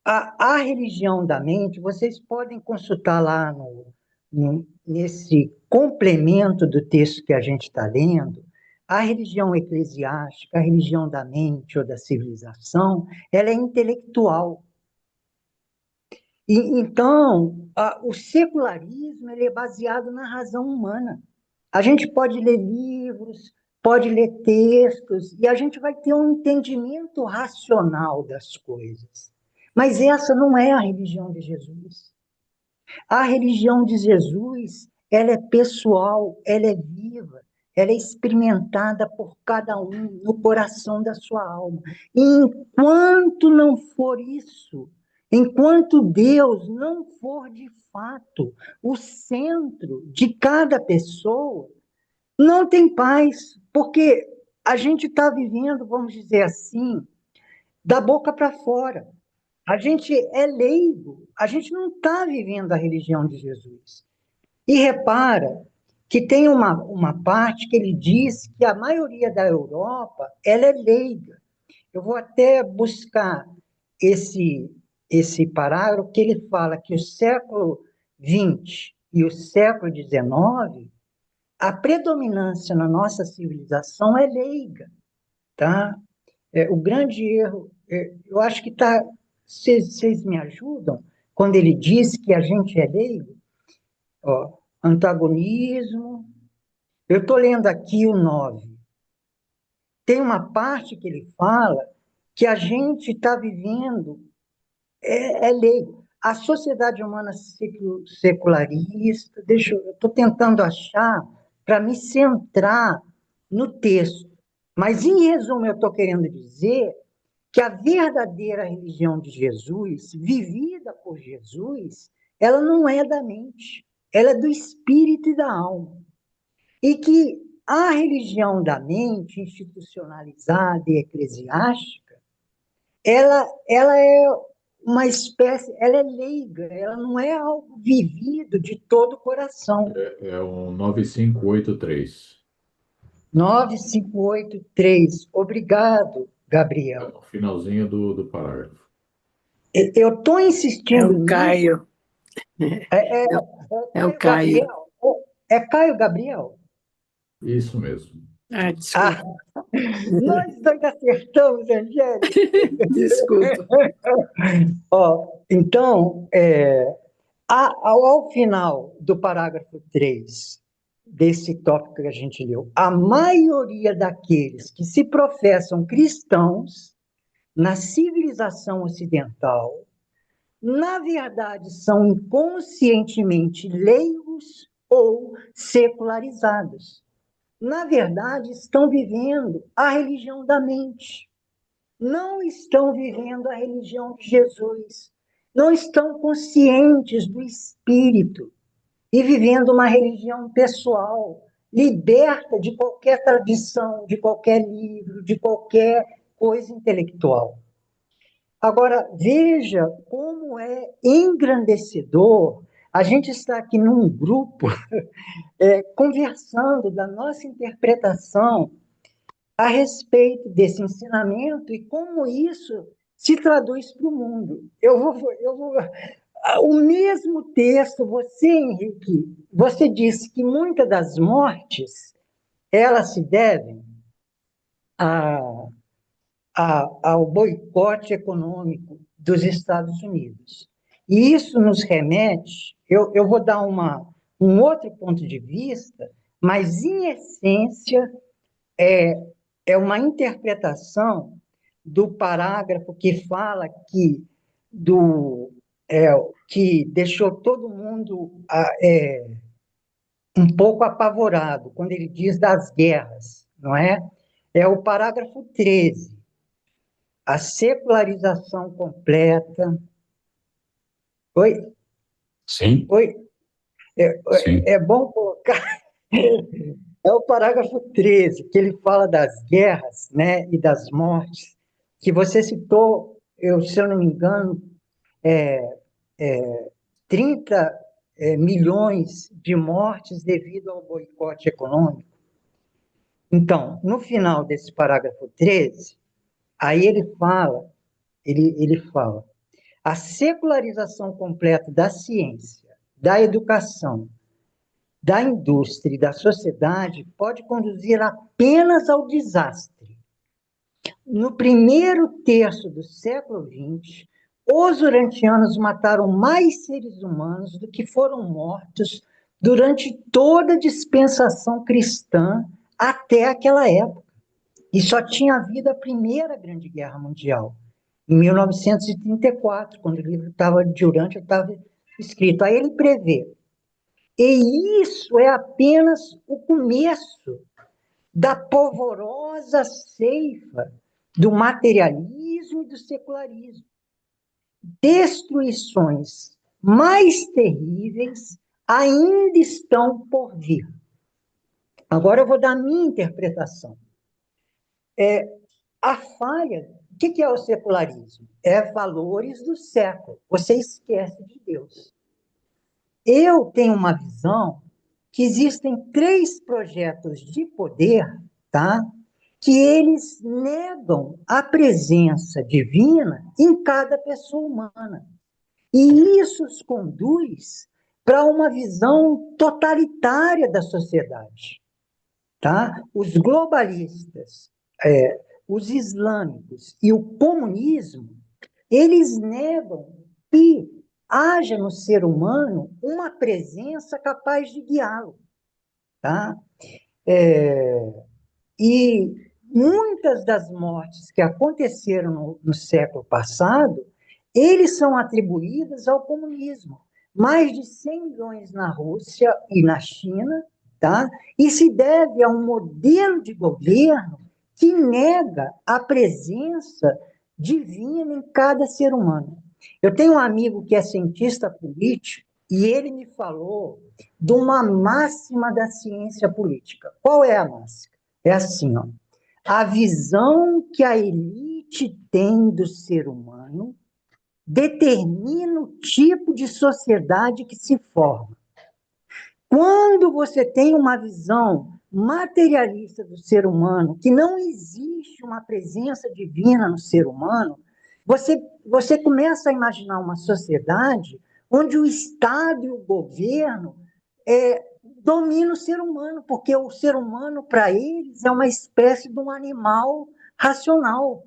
A religião da mente, vocês podem consultar lá nesse complemento do texto que a gente está lendo, a religião eclesiástica, a religião da mente ou da civilização, ela é intelectual. Então, o secularismo ele é baseado na razão humana. A gente pode ler livros, pode ler textos, e a gente vai ter um entendimento racional das coisas. Mas essa não é a religião de Jesus. A religião de Jesus, ela é pessoal, ela é viva, ela é experimentada por cada um no coração da sua alma. E enquanto não for isso, enquanto Deus não for de fato o centro de cada pessoa, não tem paz, porque a gente está vivendo, vamos dizer assim, da boca para fora. A gente é leigo, a gente não está vivendo a religião de Jesus. E repara que tem uma parte que ele diz que a maioria da Europa ela é leiga. Eu vou até buscar esse parágrafo que ele fala que o século XX e o século XIX, a predominância na nossa civilização é leiga, tá? O grande erro, eu acho que está... Vocês me ajudam? Quando ele diz que a gente é leigo, ó, antagonismo. Eu estou lendo aqui o 9. Tem uma parte que ele fala que a gente está vivendo, é leigo. A sociedade humana secularista, eu estou tentando achar para me centrar no texto. Mas, em resumo, eu estou querendo dizer que a verdadeira religião de Jesus, vivida por Jesus, ela não é da mente, ela é do espírito e da alma. E que a religião da mente, institucionalizada e eclesiástica, ela é uma espécie, ela é leiga, ela não é algo vivido de todo o coração. É o 9583. 9583. Obrigado, Gabriel. É o finalzinho do parágrafo. Eu estou insistindo É o Caio. É o Caio. Gabriel. É Caio Gabriel? Isso mesmo. Desculpa. Nós dois acertamos, Angélica. Desculpa. Então, ao final do parágrafo 3 desse tópico que a gente leu, a maioria daqueles que se professam cristãos na civilização ocidental, na verdade, são inconscientemente leigos ou secularizados. Na verdade, estão vivendo a religião da mente. Não estão vivendo a religião de Jesus. Não estão conscientes do espírito e vivendo uma religião pessoal, liberta de qualquer tradição, de qualquer livro, de qualquer coisa intelectual. Agora, veja como é engrandecedor a gente estar aqui num grupo conversando da nossa interpretação a respeito desse ensinamento e como isso se traduz para o mundo. O mesmo texto, você, Henrique, você disse que muitas das mortes elas se devem ao boicote econômico dos Estados Unidos. E isso nos remete, eu vou dar um outro ponto de vista, mas, em essência, é uma interpretação do parágrafo que fala que deixou todo mundo um pouco apavorado, quando ele diz das guerras, não é? É o parágrafo 13. A secularização completa. Oi? Sim, Oi? sim. É bom colocar. É o parágrafo 13, que ele fala das guerras, né, e das mortes, que você citou, se eu não me engano, é, 30 milhões de mortes devido ao boicote econômico. Então, no final desse parágrafo 13, aí ele fala, a secularização completa da ciência, da educação, da indústria e da sociedade pode conduzir apenas ao desastre. No primeiro terço do século XX, os urantianos mataram mais seres humanos do que foram mortos durante toda a dispensação cristã até aquela época. E só tinha havido a Primeira Grande Guerra Mundial, em 1934, quando o livro de Urântia estava escrito. Aí ele prevê. E isso é apenas o começo da polvorosa ceifa do materialismo e do secularismo. Destruições mais terríveis ainda estão por vir. Agora eu vou dar a minha interpretação. A falha, o que é o secularismo? É valores do século. Você esquece de Deus. Eu tenho uma visão que existem 3 projetos de poder, tá? Que eles negam a presença divina em cada pessoa humana. E isso os conduz para uma visão totalitária da sociedade. Tá? Os globalistas, os islâmicos e o comunismo, eles negam que haja no ser humano uma presença capaz de guiá-lo. Tá? E muitas das mortes que aconteceram no século passado, eles são atribuídas ao comunismo. Mais de 100 milhões na Rússia e na China, tá? E se deve a um modelo de governo que nega a presença divina em cada ser humano. Eu tenho um amigo que é cientista político e ele me falou de uma máxima da ciência política. Qual é a máxima? É assim, ó. A visão que a elite tem do ser humano determina o tipo de sociedade que se forma. Quando você tem uma visão materialista do ser humano, que não existe uma presença divina no ser humano, você começa a imaginar uma sociedade onde o Estado e o governo dominam o ser humano, porque o ser humano, para eles, é uma espécie de um animal racional.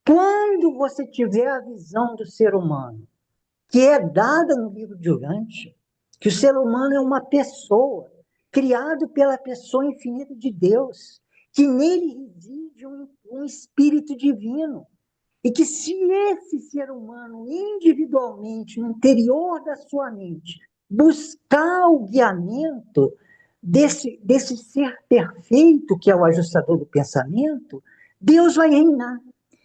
Quando você tiver a visão do ser humano, que é dada no livro de Urântia, que o ser humano é uma pessoa, criado pela pessoa infinita de Deus, que nele reside um espírito divino, e que se esse ser humano, individualmente, no interior da sua mente, buscar o guiamento desse ser perfeito, que é o ajustador do pensamento, Deus vai reinar.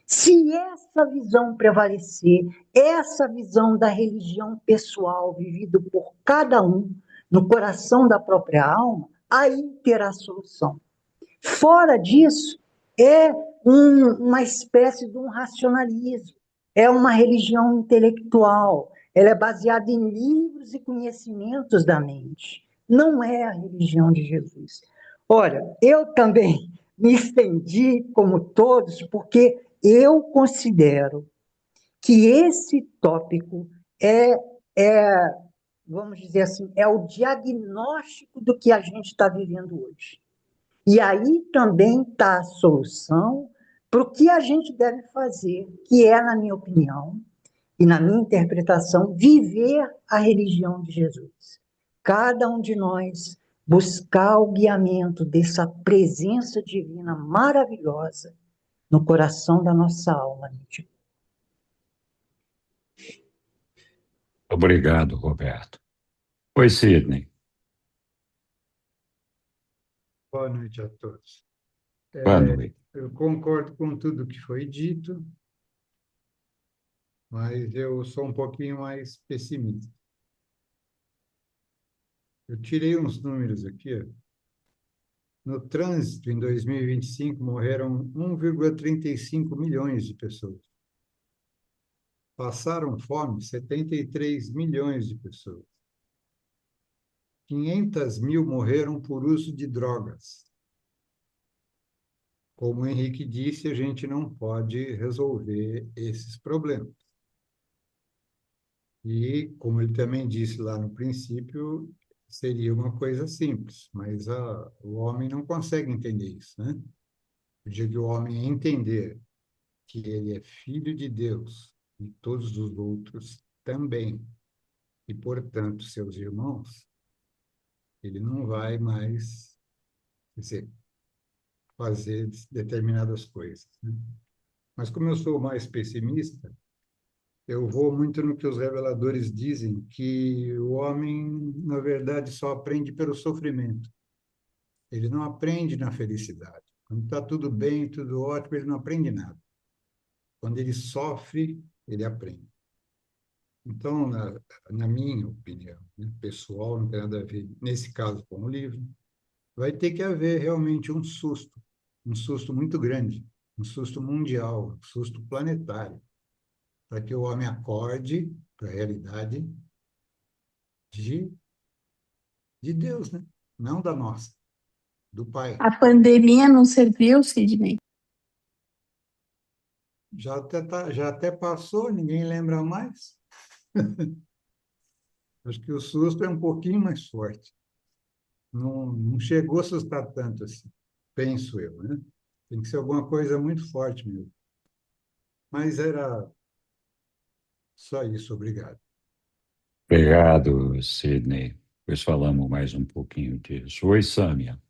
Se essa visão prevalecer, essa visão da religião pessoal, vivida por cada um, no coração da própria alma, aí terá solução. Fora disso, é uma espécie de um racionalismo, é uma religião intelectual, ela é baseada em livros e conhecimentos da mente, não é a religião de Jesus. Olha, eu também me estendi, como todos, porque eu considero que esse tópico vamos dizer assim, é o diagnóstico do que a gente está vivendo hoje. E aí também está a solução para o que a gente deve fazer, que é, na minha opinião e na minha interpretação, viver a religião de Jesus. Cada um de nós buscar o guiamento dessa presença divina maravilhosa no coração da nossa alma. Obrigado, Roberto. Oi, Sidney. Boa noite a todos. Boa noite. Eu concordo com tudo que foi dito, mas eu sou um pouquinho mais pessimista. Eu tirei uns números aqui, ó. No trânsito, em 2025, morreram 1,35 milhões de pessoas. Passaram fome 73 milhões de pessoas. 500 mil morreram por uso de drogas. Como o Henrique disse, a gente não pode resolver esses problemas. E, como ele também disse lá no princípio, seria uma coisa simples, mas o homem não consegue entender isso, né? O dia que o homem entender que ele é filho de Deus e todos os outros também, e, portanto, seus irmãos, ele não vai mais, quer dizer, fazer determinadas coisas, né? Mas como eu sou mais pessimista, eu vou muito no que os reveladores dizem, que o homem, na verdade, só aprende pelo sofrimento. Ele não aprende na felicidade. Quando está tudo bem, tudo ótimo, ele não aprende nada. Quando ele sofre, ele aprende. Então, na minha opinião, né, pessoal, não tem nada a ver, nesse caso, com o livro, vai ter que haver realmente um susto muito grande, um susto mundial, um susto planetário, para que o homem acorde para a realidade de, de Deus, né? Não da nossa, do Pai. A pandemia não serviu, Sidney? Já até passou, ninguém lembra mais. Acho que o susto é um pouquinho mais forte. Não chegou a assustar tanto assim, penso eu, né? Tem que ser alguma coisa muito forte mesmo. Mas era só isso, obrigado. Obrigado, Sidney. Depois falamos mais um pouquinho disso. Oi, Sâmia.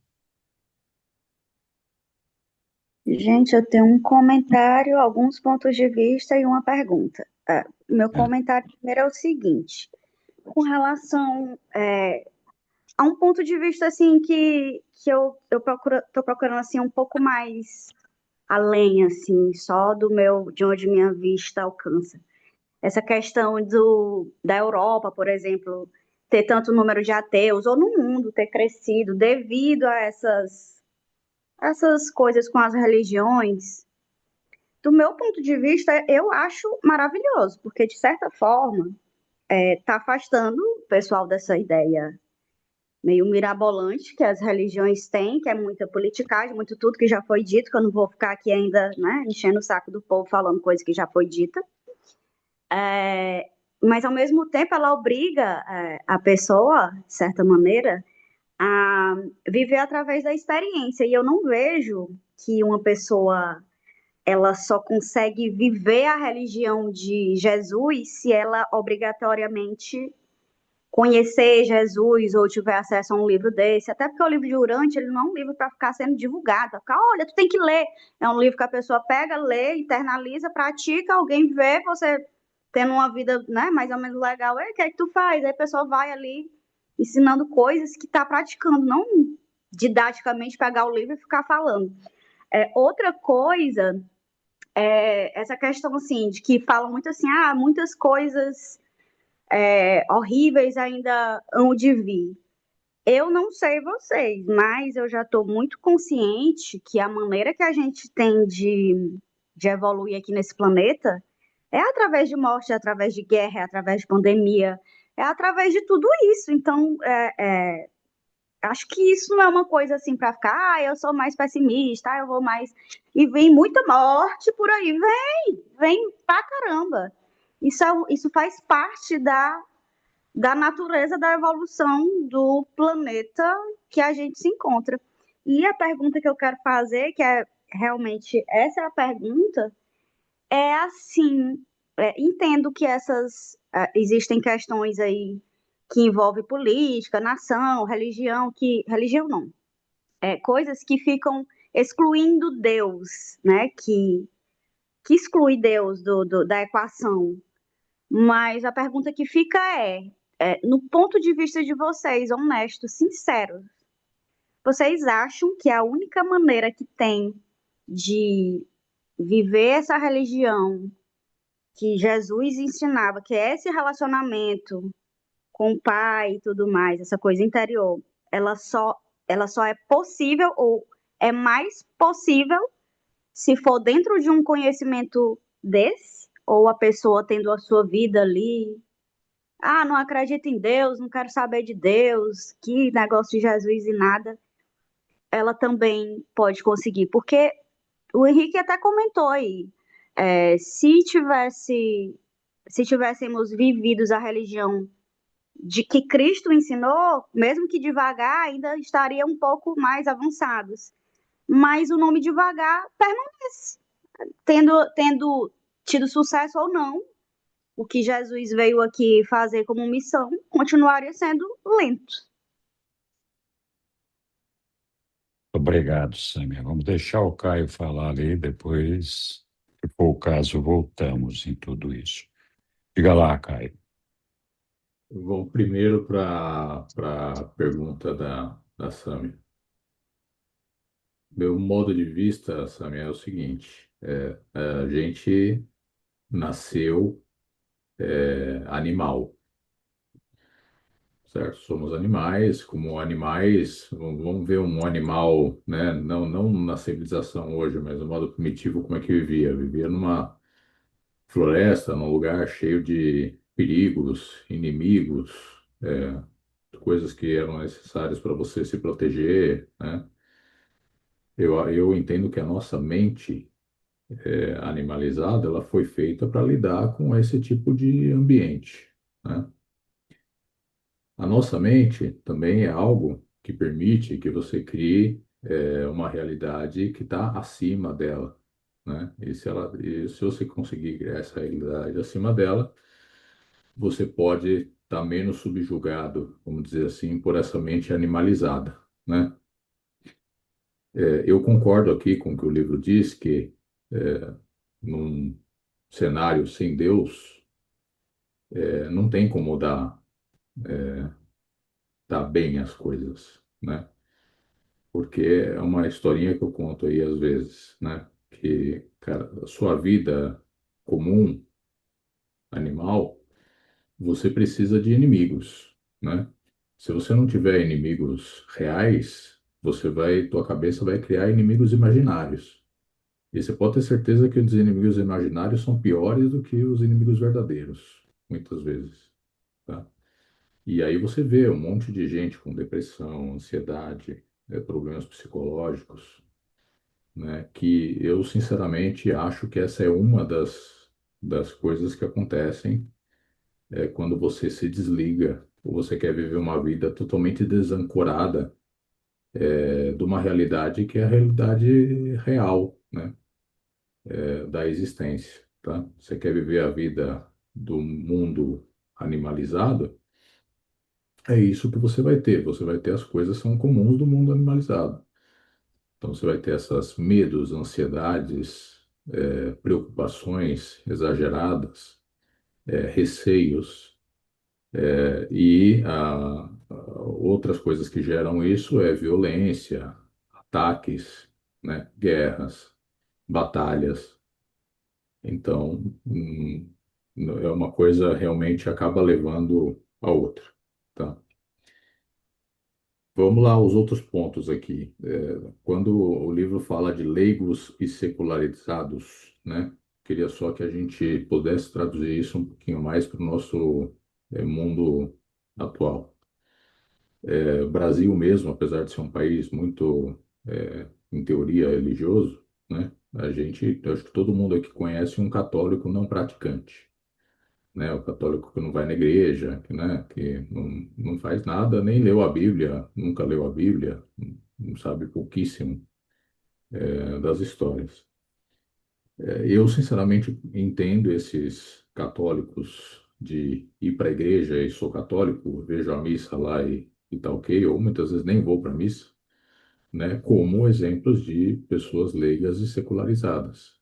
Gente, eu tenho um comentário, alguns pontos de vista e uma pergunta. Meu comentário primeiro é o seguinte, com relação a um ponto de vista assim que eu tô procurando assim um pouco mais além assim, só de onde minha vista alcança. Essa questão da Europa, por exemplo, ter tanto número de ateus, ou no mundo ter crescido devido a essas coisas com as religiões. Do meu ponto de vista, eu acho maravilhoso, porque de certa forma está afastando o pessoal dessa ideia meio mirabolante que as religiões têm, que é muita politicagem, muito tudo que já foi dito, que eu não vou ficar aqui ainda, né, enchendo o saco do povo falando coisa que já foi dita. Mas, ao mesmo tempo, ela obriga a pessoa, de certa maneira, a viver através da experiência. E eu não vejo que uma pessoa ela só consegue viver a religião de Jesus se ela obrigatoriamente conhecer Jesus ou tiver acesso a um livro desse, até porque o livro de Urante, ele não é um livro para ficar sendo divulgado, para ficar, olha, tu tem que ler. É um livro que a pessoa pega, lê, internaliza, pratica, alguém vê você tendo uma vida, né, mais ou menos legal, o que é que tu faz? Aí a pessoa vai ali ensinando coisas que está praticando, não didaticamente pegar o livro e ficar falando. Outra coisa essa questão assim de que falam muito assim, muitas coisas horríveis ainda hão de vir. Eu não sei vocês, mas eu já estou muito consciente que a maneira que a gente tem de evoluir aqui nesse planeta é através de morte, é através de guerra, é através de pandemia, é através de tudo isso. Então, acho que isso não é uma coisa assim para ficar, eu sou mais pessimista, eu vou mais. E vem muita morte por aí, vem pra caramba. Isso faz parte da natureza da evolução do planeta que a gente se encontra. E a pergunta que eu quero fazer, que é realmente essa é a pergunta, é assim: entendo que existem questões aí que envolvem política, nação, religião, religião não, coisas que ficam excluindo Deus, né? Que exclui Deus da equação. Mas a pergunta que fica no ponto de vista de vocês, honestos, sinceros, vocês acham que a única maneira que tem de viver essa religião que Jesus ensinava, que é esse relacionamento com o Pai e tudo mais, essa coisa interior, ela só, ela só é possível ou é mais possível se for dentro de um conhecimento desse, ou a pessoa tendo a sua vida ali, ah, não acredito em Deus, não quero saber de Deus, que negócio de Jesus e nada, ela também pode conseguir, porque o Henrique até comentou aí, se tivéssemos vividos a religião de que Cristo ensinou, mesmo que devagar, ainda estaria um pouco mais avançados. Mas o nome devagar permanece, tendo tido sucesso ou não, o que Jesus veio aqui fazer como missão continuaria sendo lento. Obrigado, Sâmia. Vamos deixar o Caio falar ali, depois, se for o caso, voltamos em tudo isso. Diga lá, Caio. Vamos primeiro para a pergunta da Sâmia. Meu modo de vista, Sâmia, é o seguinte: a gente nasceu animal, certo? Somos animais, como animais, vamos ver um animal, né? Não na civilização hoje, mas no modo primitivo, como é que vivia? Vivia numa floresta, num lugar cheio de perigos, inimigos, coisas que eram necessárias para você se proteger, né? Eu entendo que a nossa mente animalizada, ela foi feita para lidar com esse tipo de ambiente, né? A nossa mente também é algo que permite que você crie uma realidade que está acima dela, né? E se você conseguir criar essa realidade acima dela, você pode estar menos subjugado, vamos dizer assim, por essa mente animalizada, né? Eu concordo aqui com o que o livro diz, que num cenário sem Deus, não tem como dar bem as coisas, né? Porque é uma historinha que eu conto aí às vezes, né? Que, cara, a sua vida comum, animal, você precisa de inimigos, né? Se você não tiver inimigos reais, tua cabeça vai criar inimigos imaginários. E você pode ter certeza que os inimigos imaginários são piores do que os inimigos verdadeiros, muitas vezes, tá? E aí você vê um monte de gente com depressão, ansiedade, problemas psicológicos, né? Que eu, sinceramente, acho que essa é uma das coisas que acontecem quando você se desliga ou você quer viver uma vida totalmente desancorada de uma realidade que é a realidade real, né? Da existência, tá? Você quer viver a vida do mundo animalizado, é isso que você vai ter. Você vai ter as coisas que são comuns do mundo animalizado. Então você vai ter esses medos, ansiedades, preocupações exageradas, receios, outras coisas que geram isso é violência, ataques, né, guerras, batalhas. Então, é uma coisa realmente acaba levando a outra, tá? Vamos lá, os outros pontos aqui. Quando o livro fala de leigos e secularizados, né? Queria só que a gente pudesse traduzir isso um pouquinho mais para o nosso mundo atual. O Brasil mesmo, apesar de ser um país muito, em teoria, religioso, né? Eu acho que todo mundo aqui conhece um católico não praticante, né? O católico que não vai na igreja, né? Que não faz nada, nem leu a Bíblia, nunca leu a Bíblia, não sabe pouquíssimo, das histórias. Eu, sinceramente, entendo esses católicos de ir para a igreja e sou católico, vejo a missa lá e tá ok, ou muitas vezes nem vou para a missa, né? Como exemplos de pessoas leigas e secularizadas.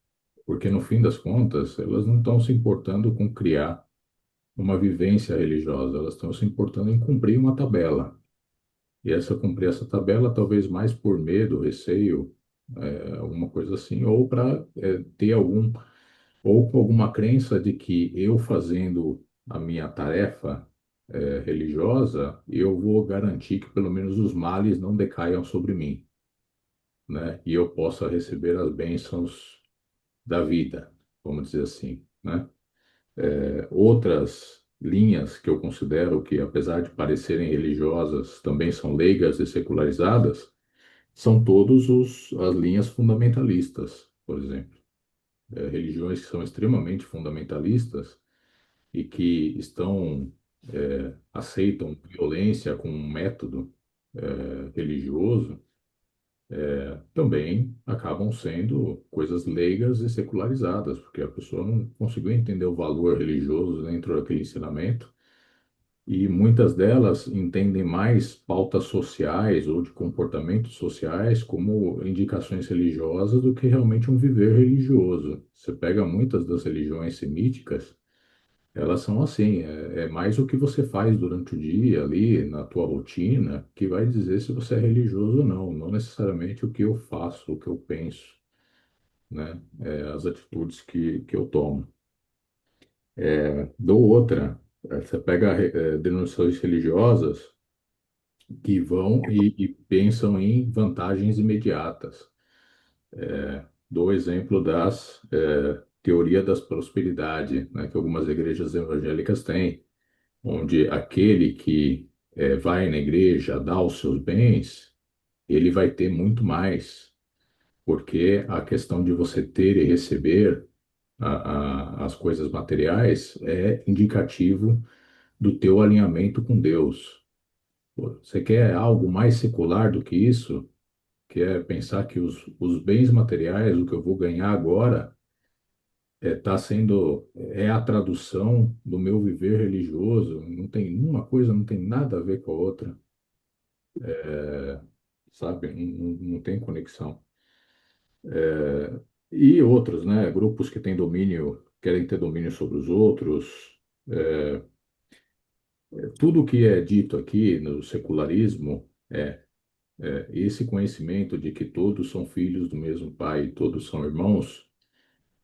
Porque, no fim das contas, elas não estão se importando com criar uma vivência religiosa, elas estão se importando em cumprir uma tabela. E cumprir essa tabela, talvez mais por medo, receio, alguma coisa assim, ou para ter ou com alguma crença de que eu fazendo a minha tarefa religiosa, eu vou garantir que pelo menos os males não decaiam sobre mim, né? E eu possa receber as bênçãos da vida, vamos dizer assim, né? Outras linhas que eu considero que, apesar de parecerem religiosas, também são leigas e secularizadas, são todas as linhas fundamentalistas, por exemplo. Religiões que são extremamente fundamentalistas e que aceitam violência como um método religioso, também acabam sendo coisas leigas e secularizadas, porque a pessoa não conseguiu entender o valor religioso dentro daquele ensinamento, e muitas delas entendem mais pautas sociais ou de comportamentos sociais como indicações religiosas do que realmente um viver religioso. Você pega muitas das religiões semíticas, elas são assim, é mais o que você faz durante o dia ali, na tua rotina, que vai dizer se você é religioso ou não, não necessariamente o que eu faço, o que eu penso, né? As atitudes que eu tomo. Dou outra, você pega denominações religiosas que vão e pensam em vantagens imediatas. Dou o exemplo das teoria das prosperidade, né, que algumas igrejas evangélicas têm, onde aquele que vai na igreja, dá os seus bens, ele vai ter muito mais, porque a questão de você ter e receber as coisas materiais é indicativo do teu alinhamento com Deus. Pô, você quer algo mais secular do que isso? Que é pensar que os bens materiais, o que eu vou ganhar agora, é a tradução do meu viver religioso. Não tem uma coisa, não tem nada a ver com a outra, sabe? Não tem conexão. E outros, né? Grupos que têm domínio, querem ter domínio sobre os outros. Tudo que é dito aqui no secularismo esse conhecimento de que todos são filhos do mesmo pai, todos são irmãos,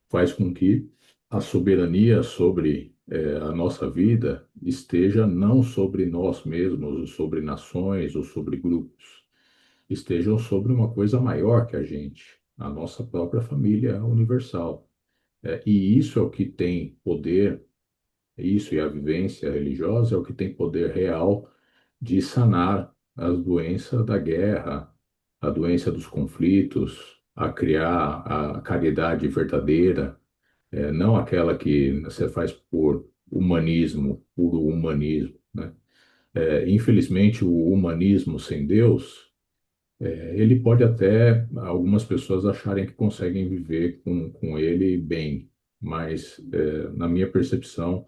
faz com que a soberania sobre a nossa vida esteja não sobre nós mesmos, ou sobre nações, ou sobre grupos, estejam sobre uma coisa maior que a nossa própria família universal. E isso é o que tem poder, isso e a vivência religiosa é o que tem poder real de sanar as doenças da guerra, a doença dos conflitos, a criar a caridade verdadeira, não aquela que você faz por humanismo, puro humanismo, né? Infelizmente, o humanismo sem Deus, ele pode até algumas pessoas acharem que conseguem viver com ele bem, mas na minha percepção,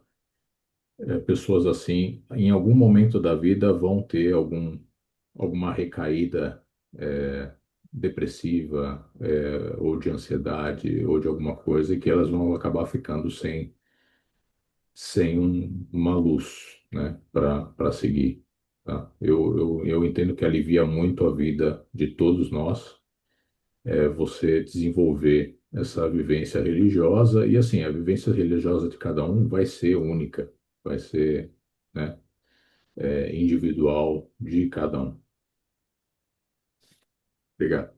pessoas assim, em algum momento da vida vão ter alguma recaída depressiva, ou de ansiedade, ou de alguma coisa, e que elas vão acabar ficando sem uma luz, né, para seguir. Tá? Eu entendo que alivia muito a vida de todos nós, você desenvolver essa vivência religiosa, e assim, a vivência religiosa de cada um vai ser única, vai ser, né, individual de cada um. Obrigado.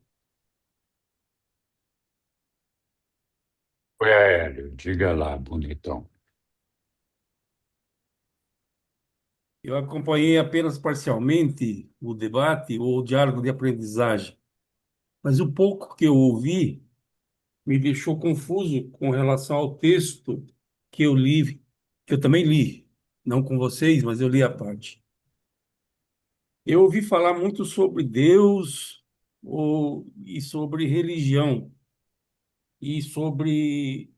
Hélio, diga lá, bonitão. Eu acompanhei apenas parcialmente o debate ou o diálogo de aprendizagem, mas o pouco que eu ouvi me deixou confuso com relação ao texto que eu li, que eu também li, não com vocês, mas eu li a parte. Eu ouvi falar muito sobre Deus e sobre religião e sobre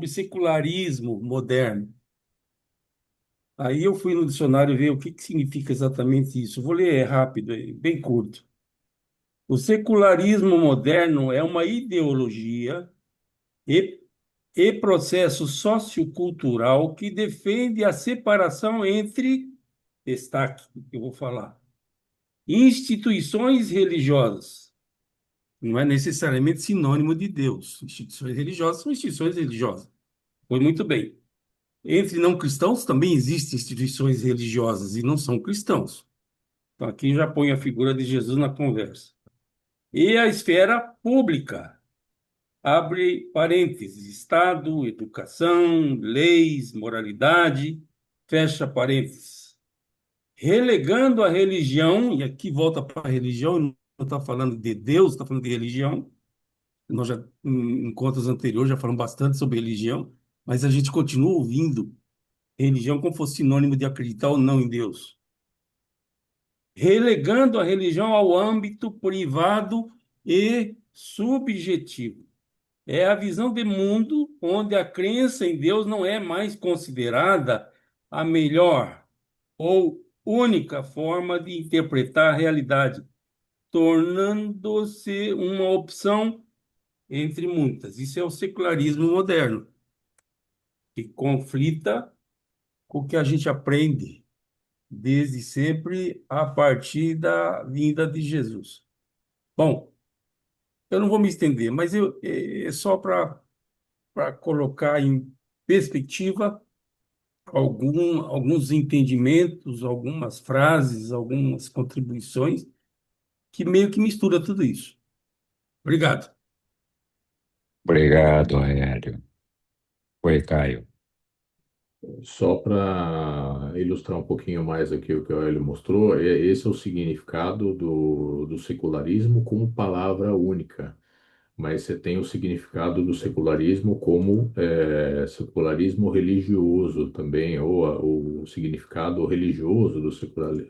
secularismo moderno. Aí eu fui no dicionário ver o que significa exatamente isso. Vou ler rápido, bem curto. O secularismo moderno é uma ideologia e, e processo sociocultural que defende a separação entre, destaque, que eu vou falar, Instituições religiosas. Não é necessariamente sinônimo de Deus. Instituições religiosas são instituições religiosas. Foi muito bem. Entre não cristãos também existem instituições religiosas e não são cristãos. Então, aqui já põe a figura de Jesus na conversa. E a esfera pública. Abre parênteses, Estado, educação, leis, moralidade, fecha parênteses. Relegando a religião, e aqui volta para a religião, não está falando de Deus, está falando de religião. Nós já, em encontros anteriores, já falamos bastante sobre religião, mas a gente continua ouvindo religião como fosse sinônimo de acreditar ou não em Deus. Relegando a religião ao âmbito privado e subjetivo. É a visão de mundo onde a crença em Deus não é mais considerada a melhor ou única forma de interpretar a realidade, tornando-se uma opção entre muitas. Isso é o secularismo moderno, que conflita com o que a gente aprende desde sempre a partir da vinda de Jesus. Bom, eu não vou me estender, mas é só para colocar em perspectiva alguns entendimentos, algumas frases, algumas contribuições que meio que mistura tudo isso. Obrigado. Obrigado, Aélio. Oi, Caio. Só para ilustrar um pouquinho mais aqui o que o Hélio mostrou, esse é o significado do secularismo como palavra única. Mas você tem o significado do secularismo como secularismo religioso também, ou o significado religioso do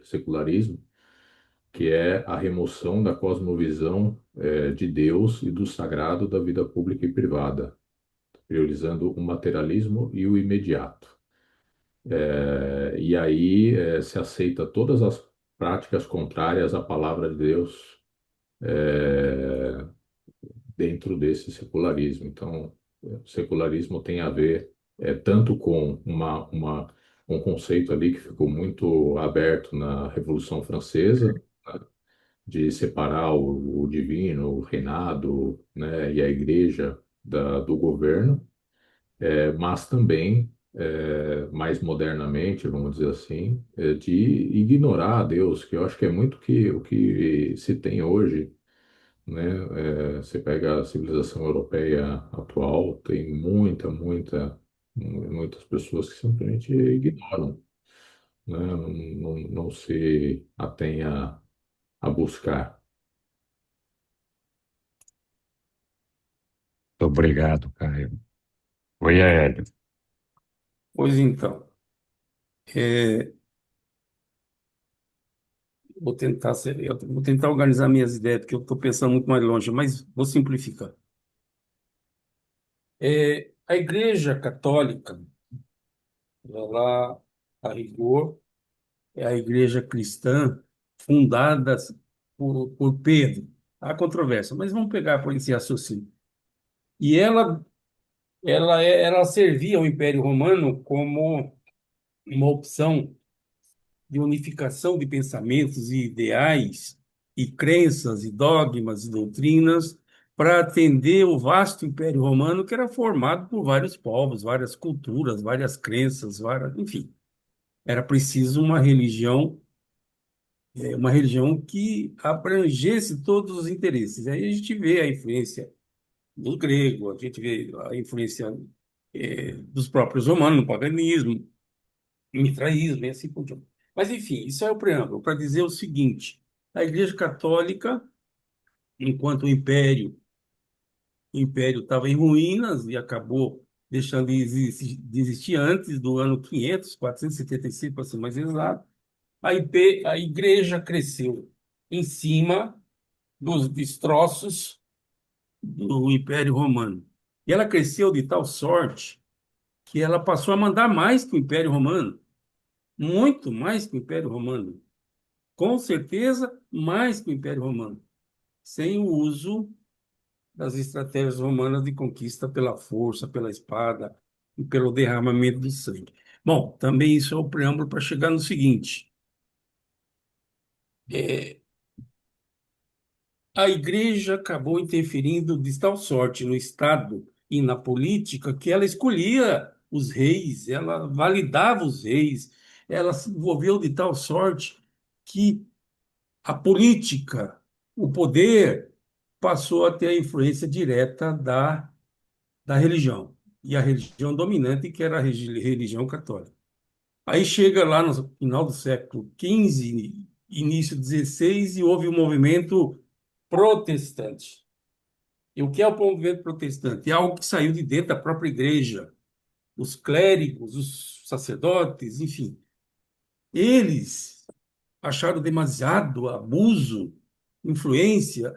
secularismo, que é a remoção da cosmovisão de Deus e do sagrado da vida pública e privada, priorizando o materialismo e o imediato. E aí se aceita todas as práticas contrárias à palavra de Deus dentro desse secularismo. Então, o secularismo tem a ver tanto com um conceito ali que ficou muito aberto na Revolução Francesa, né, de separar o divino, o reinado, né, e a igreja do governo, mas também, mais modernamente, vamos dizer assim, de ignorar a Deus, que eu acho que é muito o que se tem hoje, né? Você pega a civilização europeia atual, tem muitas pessoas que simplesmente ignoram, né? Não se atém a buscar. Obrigado, Caio. Oi, Aélio. Pois então, eu vou tentar organizar minhas ideias, porque eu estou pensando muito mais longe, mas vou simplificar. A Igreja Católica, ela, a rigor, é a igreja cristã fundada por Pedro. Há controvérsia, mas vamos pegar por esse raciocínio. E ela servia ao Império Romano como uma opção de unificação de pensamentos e ideais e crenças e dogmas e doutrinas para atender o vasto Império Romano que era formado por vários povos, várias culturas, várias crenças, enfim. Era preciso uma religião que abrangesse todos os interesses. Aí a gente vê a influência do grego, a gente vê a influência dos próprios romanos no paganismo, no mitraísmo e assim por diante. Mas, enfim, isso é o preâmbulo para dizer o seguinte: a Igreja Católica, enquanto o Império estava em ruínas e acabou deixando de existir antes do ano 500, 475, para ser mais exato, a Igreja cresceu em cima dos destroços do Império Romano. E ela cresceu de tal sorte que ela passou a mandar mais que o Império Romano, muito mais que o Império Romano, com certeza mais que o Império Romano, sem o uso das estratégias romanas de conquista pela força, pela espada e pelo derramamento de sangue. Bom, também isso é o preâmbulo para chegar no seguinte: a igreja acabou interferindo de tal sorte no Estado e na política que ela escolhia os reis, ela validava os reis, ela se envolveu de tal sorte que a política, o poder, passou a ter a influência direta da religião, e a religião dominante, que era a religião católica. Aí chega lá no final do século XV, início XVI, e houve o movimento protestante. E o que é o movimento protestante? É algo que saiu de dentro da própria igreja. Os clérigos, os sacerdotes, enfim, eles acharam demasiado abuso, influência,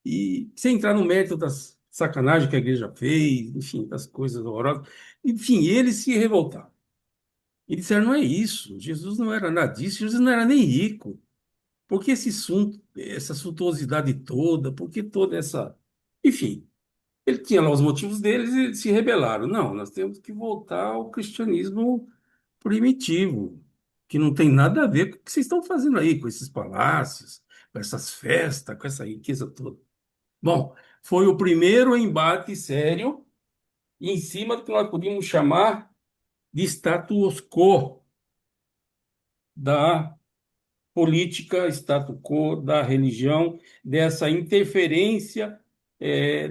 e sem entrar no mérito das sacanagens que a igreja fez, enfim, das coisas horrorosas, enfim, eles se revoltaram. E disseram, não é isso, Jesus não era nada disso, Jesus não era nem rico. Por que essa suntuosidade toda? Por que toda essa... Enfim, ele tinha lá os motivos deles e se rebelaram. Não, nós temos que voltar ao cristianismo primitivo, que não tem nada a ver com o que vocês estão fazendo aí, com esses palácios, com essas festas, com essa riqueza toda. Bom, foi o primeiro embate sério em cima do que nós podíamos chamar de status quo da política, status quo da religião, dessa interferência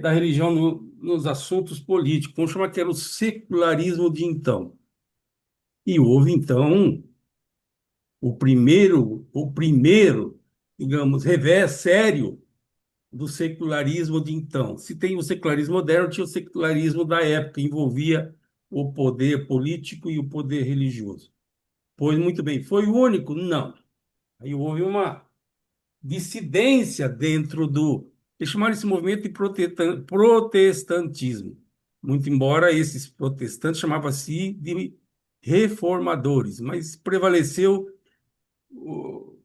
da religião nos assuntos políticos. Vamos chamar que era o secularismo de então. E houve, então, o primeiro, digamos, revés sério do secularismo de então. Se tem o secularismo moderno, tinha o secularismo da época, que envolvia o poder político e o poder religioso. Pois muito bem, foi o único? Não. Aí houve uma dissidência dentro do... Eles chamaram esse movimento de protestantismo. Muito embora esses protestantes chamavam-se de reformadores, mas prevaleceu o,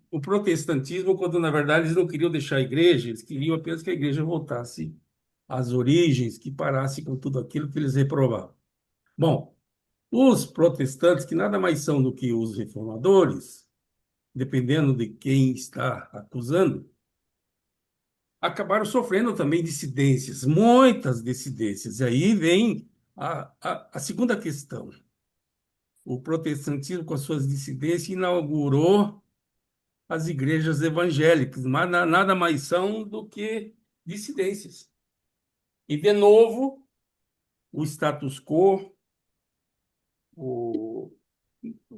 o protestantismo quando, na verdade, eles não queriam deixar a igreja, eles queriam apenas que a igreja voltasse às origens, que parasse com tudo aquilo que eles reprovavam. Bom, os protestantes, que nada mais são do que os reformadores, dependendo de quem está acusando, acabaram sofrendo também dissidências, muitas dissidências. E aí vem a segunda questão. O protestantismo, com as suas dissidências, inaugurou as igrejas evangélicas, mas nada mais são do que dissidências. E, de novo, o status quo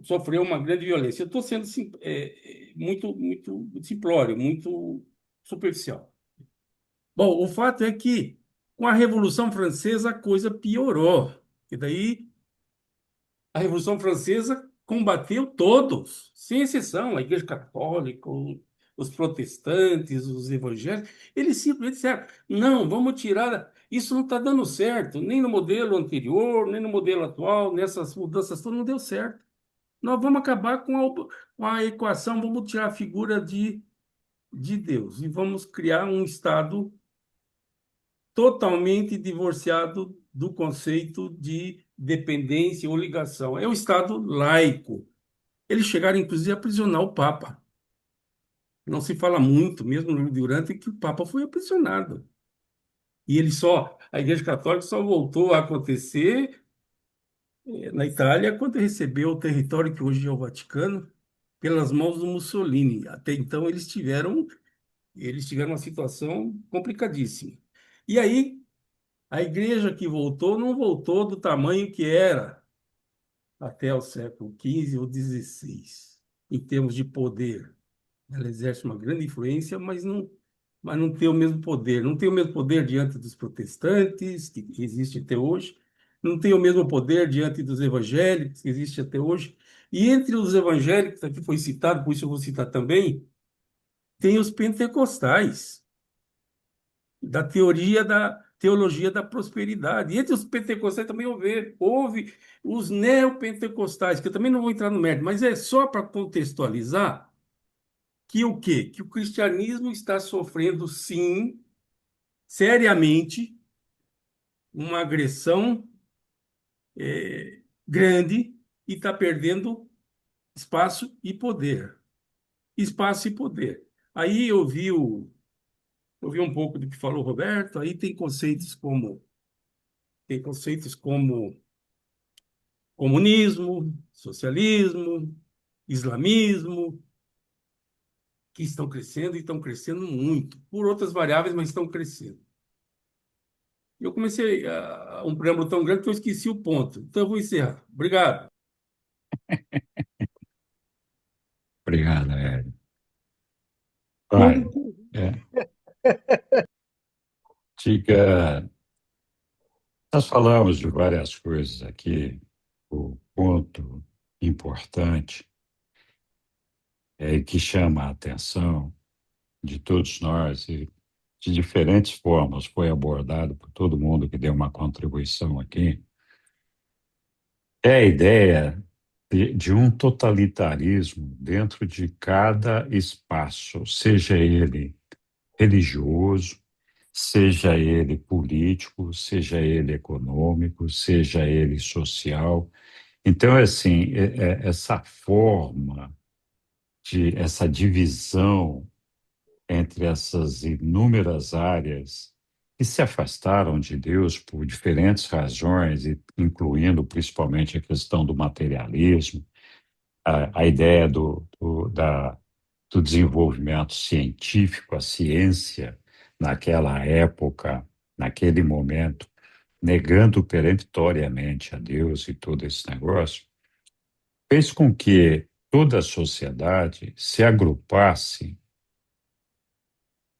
sofreu uma grande violência. Eu estou sendo muito simplório, muito superficial. Bom, o fato é que, com a Revolução Francesa, a coisa piorou. E daí, a Revolução Francesa combateu todos, sem exceção, a Igreja Católica, os protestantes, os evangélicos. Eles simplesmente disseram, não, vamos tirar... Isso não está dando certo, nem no modelo anterior, nem no modelo atual, nessas mudanças todas, não deu certo. Nós vamos acabar com a equação, vamos tirar a figura de Deus e vamos criar um Estado totalmente divorciado do conceito de dependência ou ligação. É o Estado laico. Eles chegaram, inclusive, a aprisionar o Papa. Não se fala muito, mesmo durante que o Papa foi aprisionado. E a Igreja Católica só voltou a acontecer na Itália quando recebeu o território que hoje é o Vaticano pelas mãos do Mussolini. Até então eles tiveram uma situação complicadíssima. E aí a igreja que voltou não voltou do tamanho que era até o século XV ou XVI, em termos de poder. Ela exerce uma grande influência, mas não tem o mesmo poder. Não tem o mesmo poder diante dos protestantes, que existe até hoje, não tem o mesmo poder diante dos evangélicos, que existe até hoje. E entre os evangélicos, aqui foi citado, por isso eu vou citar também, tem os pentecostais, da teologia da prosperidade. E entre os pentecostais também houve os neopentecostais, que eu também não vou entrar no mérito, mas é só para contextualizar que o quê? Que o cristianismo está sofrendo, sim, seriamente, uma agressão grande e está perdendo espaço e poder. Espaço e poder. Aí eu vi Eu vi um pouco do que falou o Roberto, aí tem conceitos como comunismo, socialismo, islamismo, que estão crescendo e estão crescendo muito, por outras variáveis, mas estão crescendo. Eu comecei um preâmbulo tão grande que eu esqueci o ponto. Então eu vou encerrar. Obrigado. Obrigado, Hélio. Olha, diga, nós falamos de várias coisas aqui. O ponto importante que chama a atenção de todos nós e de diferentes formas foi abordado por todo mundo que deu uma contribuição aqui, é a ideia de um totalitarismo dentro de cada espaço, seja ele religioso, seja ele político, seja ele econômico, seja ele social. Então, assim, essa forma essa divisão entre essas inúmeras áreas que se afastaram de Deus por diferentes razões, incluindo principalmente a questão do materialismo, a ideia do desenvolvimento científico, a ciência, naquela época, naquele momento, negando peremptoriamente a Deus e todo esse negócio, fez com que toda a sociedade se agrupasse,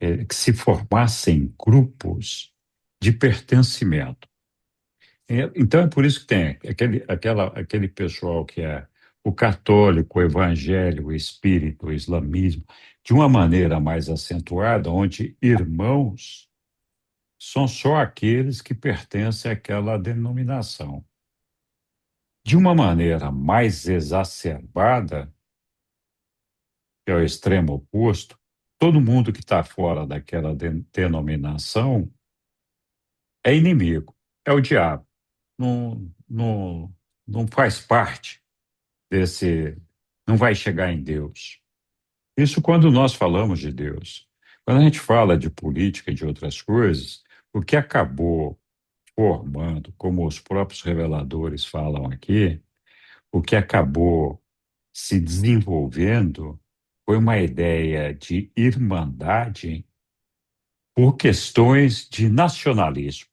que se formassem grupos de pertencimento. Então é por isso que tem aquele pessoal que é o católico, o evangélico, o espírito, o islamismo, de uma maneira mais acentuada, onde irmãos são só aqueles que pertencem àquela denominação. De uma maneira mais exacerbada, que é o extremo oposto, todo mundo que está fora daquela denominação é inimigo, é o diabo. Não faz parte desse, não vai chegar em Deus. Isso quando nós falamos de Deus. Quando a gente fala de política e de outras coisas, o que acabou formando, como os próprios reveladores falam aqui, o que acabou se desenvolvendo foi uma ideia de irmandade por questões de nacionalismo.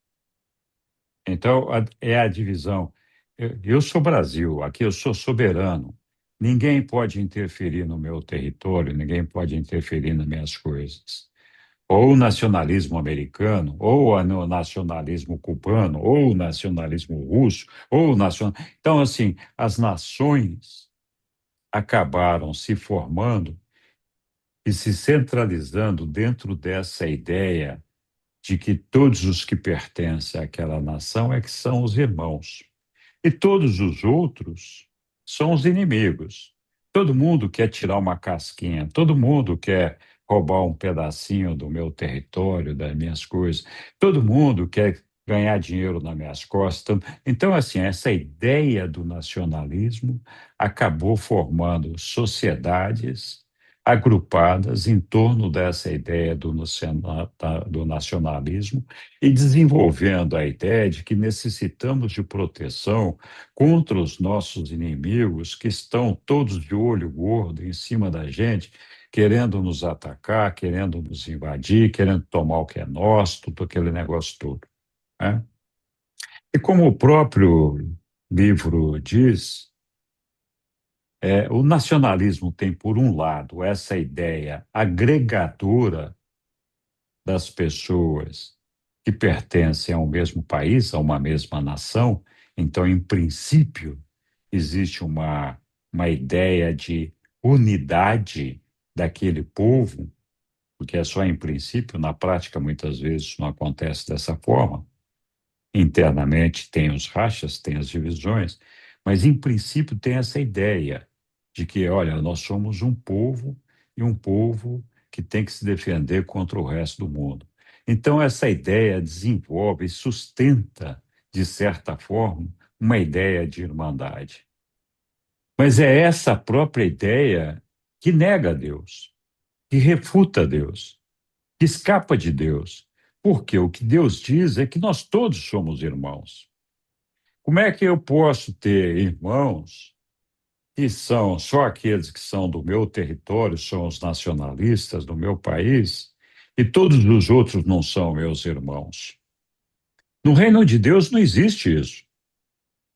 Então, é a divisão. Eu sou Brasil, aqui eu sou soberano. Ninguém pode interferir no meu território, ninguém pode interferir nas minhas coisas. Ou o nacionalismo americano, ou o nacionalismo cubano, ou o nacionalismo russo, ou o nacional. Então, assim, as nações acabaram se formando e se centralizando dentro dessa ideia de que todos os que pertencem àquela nação é que são os irmãos. E todos os outros são os inimigos. Todo mundo quer tirar uma casquinha, todo mundo quer roubar um pedacinho do meu território, das minhas coisas, todo mundo quer ganhar dinheiro nas minhas costas. Então, assim, essa ideia do nacionalismo acabou formando sociedades agrupadas em torno dessa ideia do nacionalismo e desenvolvendo a ideia de que necessitamos de proteção contra os nossos inimigos que estão todos de olho gordo em cima da gente, querendo nos atacar, querendo nos invadir, querendo tomar o que é nosso, tudo aquele negócio todo, né? E como o próprio livro diz, o nacionalismo tem, por um lado, essa ideia agregadora das pessoas que pertencem ao mesmo país, a uma mesma nação. Então, em princípio, existe uma ideia de unidade daquele povo, porque é só em princípio, na prática, muitas vezes não acontece dessa forma. Internamente tem os rachas, tem as divisões, mas em princípio tem essa ideia de que, olha, nós somos um povo e um povo que tem que se defender contra o resto do mundo. Então essa ideia desenvolve e sustenta, de certa forma, uma ideia de irmandade. Mas é essa própria ideia que nega Deus, que refuta Deus. que escapa de Deus. Porque o que Deus diz é que nós todos somos irmãos. Como é que eu posso ter irmãos que são só aqueles que são do meu território, são os nacionalistas do meu país, e todos os outros não são meus irmãos? No reino de Deus não existe isso.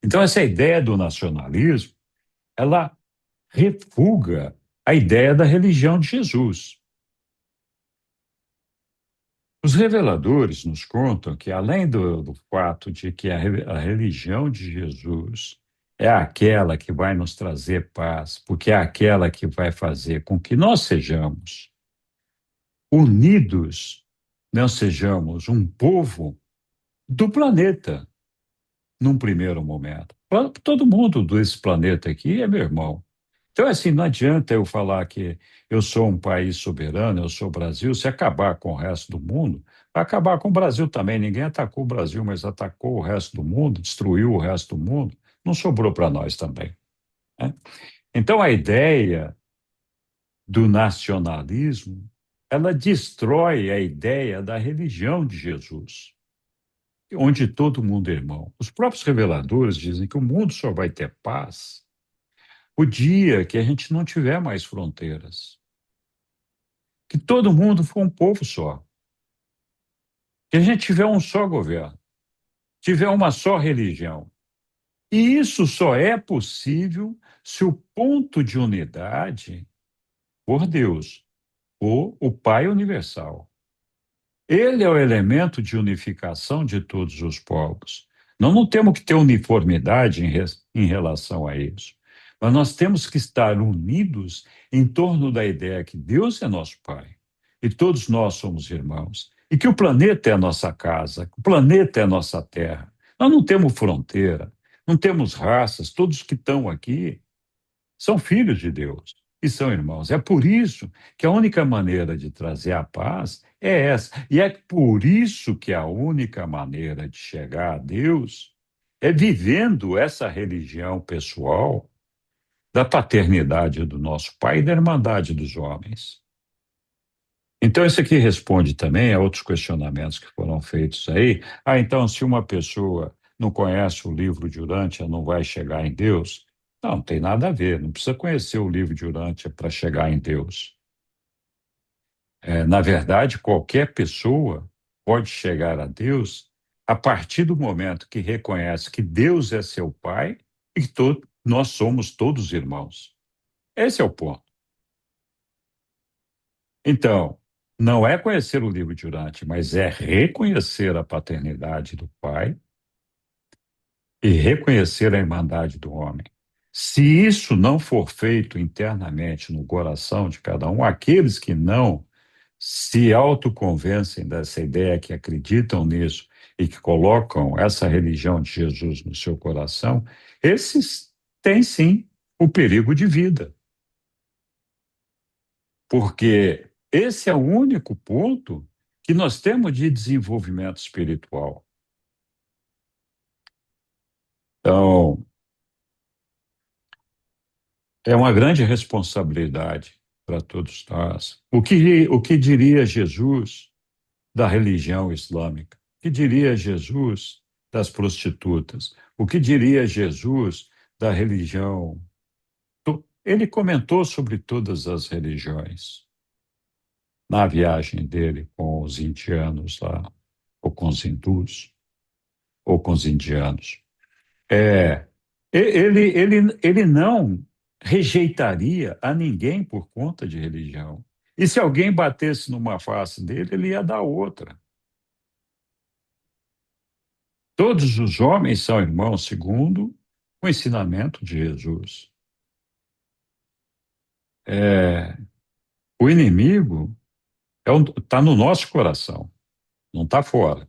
Então, essa ideia do nacionalismo, ela refuga a ideia da religião de Jesus. Os reveladores nos contam que, além do fato de que a religião de Jesus é aquela que vai nos trazer paz, porque é aquela que vai fazer com que nós sejamos unidos, não sejamos um povo do planeta, num primeiro momento. Todo mundo desse planeta aqui é meu irmão. Então, assim, não adianta eu falar que eu sou um país soberano, eu sou o Brasil, se acabar com o resto do mundo, vai acabar com o Brasil também. Ninguém atacou o Brasil, mas atacou o resto do mundo, destruiu o resto do mundo, não sobrou para nós também, né? Então, a ideia do nacionalismo, ela destrói a ideia da religião de Jesus, onde todo mundo é irmão. Os próprios reveladores dizem que o mundo só vai ter paz o dia que a gente não tiver mais fronteiras, que todo mundo for um povo só, que a gente tiver um só governo, tiver uma só religião. E isso só é possível se o ponto de unidade for Deus, ou o Pai Universal. Ele é o elemento de unificação de todos os povos. Nós não temos que ter uniformidade em relação a isso, mas nós temos que estar unidos em torno da ideia que Deus é nosso Pai e todos nós somos irmãos e que o planeta é a nossa casa, o planeta é a nossa terra. Nós não temos fronteira, não temos raças, todos que estão aqui são filhos de Deus e são irmãos. É por isso que a única maneira de trazer a paz é essa. E é por isso que a única maneira de chegar a Deus é vivendo essa religião pessoal da paternidade do nosso Pai e da irmandade dos homens. Então, isso aqui responde também a outros questionamentos que foram feitos aí. Então, se uma pessoa não conhece o livro de Urântia, não vai chegar em Deus? Não, não tem nada a ver, não precisa conhecer o livro de Urântia para chegar em Deus. Na verdade, qualquer pessoa pode chegar a Deus a partir do momento que reconhece que Deus é seu Pai e que nós somos todos irmãos. Esse é o ponto. Então, não é conhecer o livro de Urântia, mas é reconhecer a paternidade do Pai e reconhecer a irmandade do homem. Se isso não for feito internamente no coração de cada um, aqueles que não se autoconvencem dessa ideia, que acreditam nisso e que colocam essa religião de Jesus no seu coração, esses têm sim o perigo de vida. Porque esse é o único ponto que nós temos de desenvolvimento espiritual. Então, é uma grande responsabilidade para todos nós. O que diria Jesus da religião islâmica? O que diria Jesus das prostitutas? O que diria Jesus da religião? Ele comentou sobre todas as religiões na viagem dele com os indianos lá, ou com os hindus, ou com os indianos. Ele não rejeitaria a ninguém por conta de religião. E se alguém batesse numa face dele, ele ia dar outra. Todos os homens são irmãos segundo o ensinamento de Jesus. O inimigo está no nosso coração, não está fora.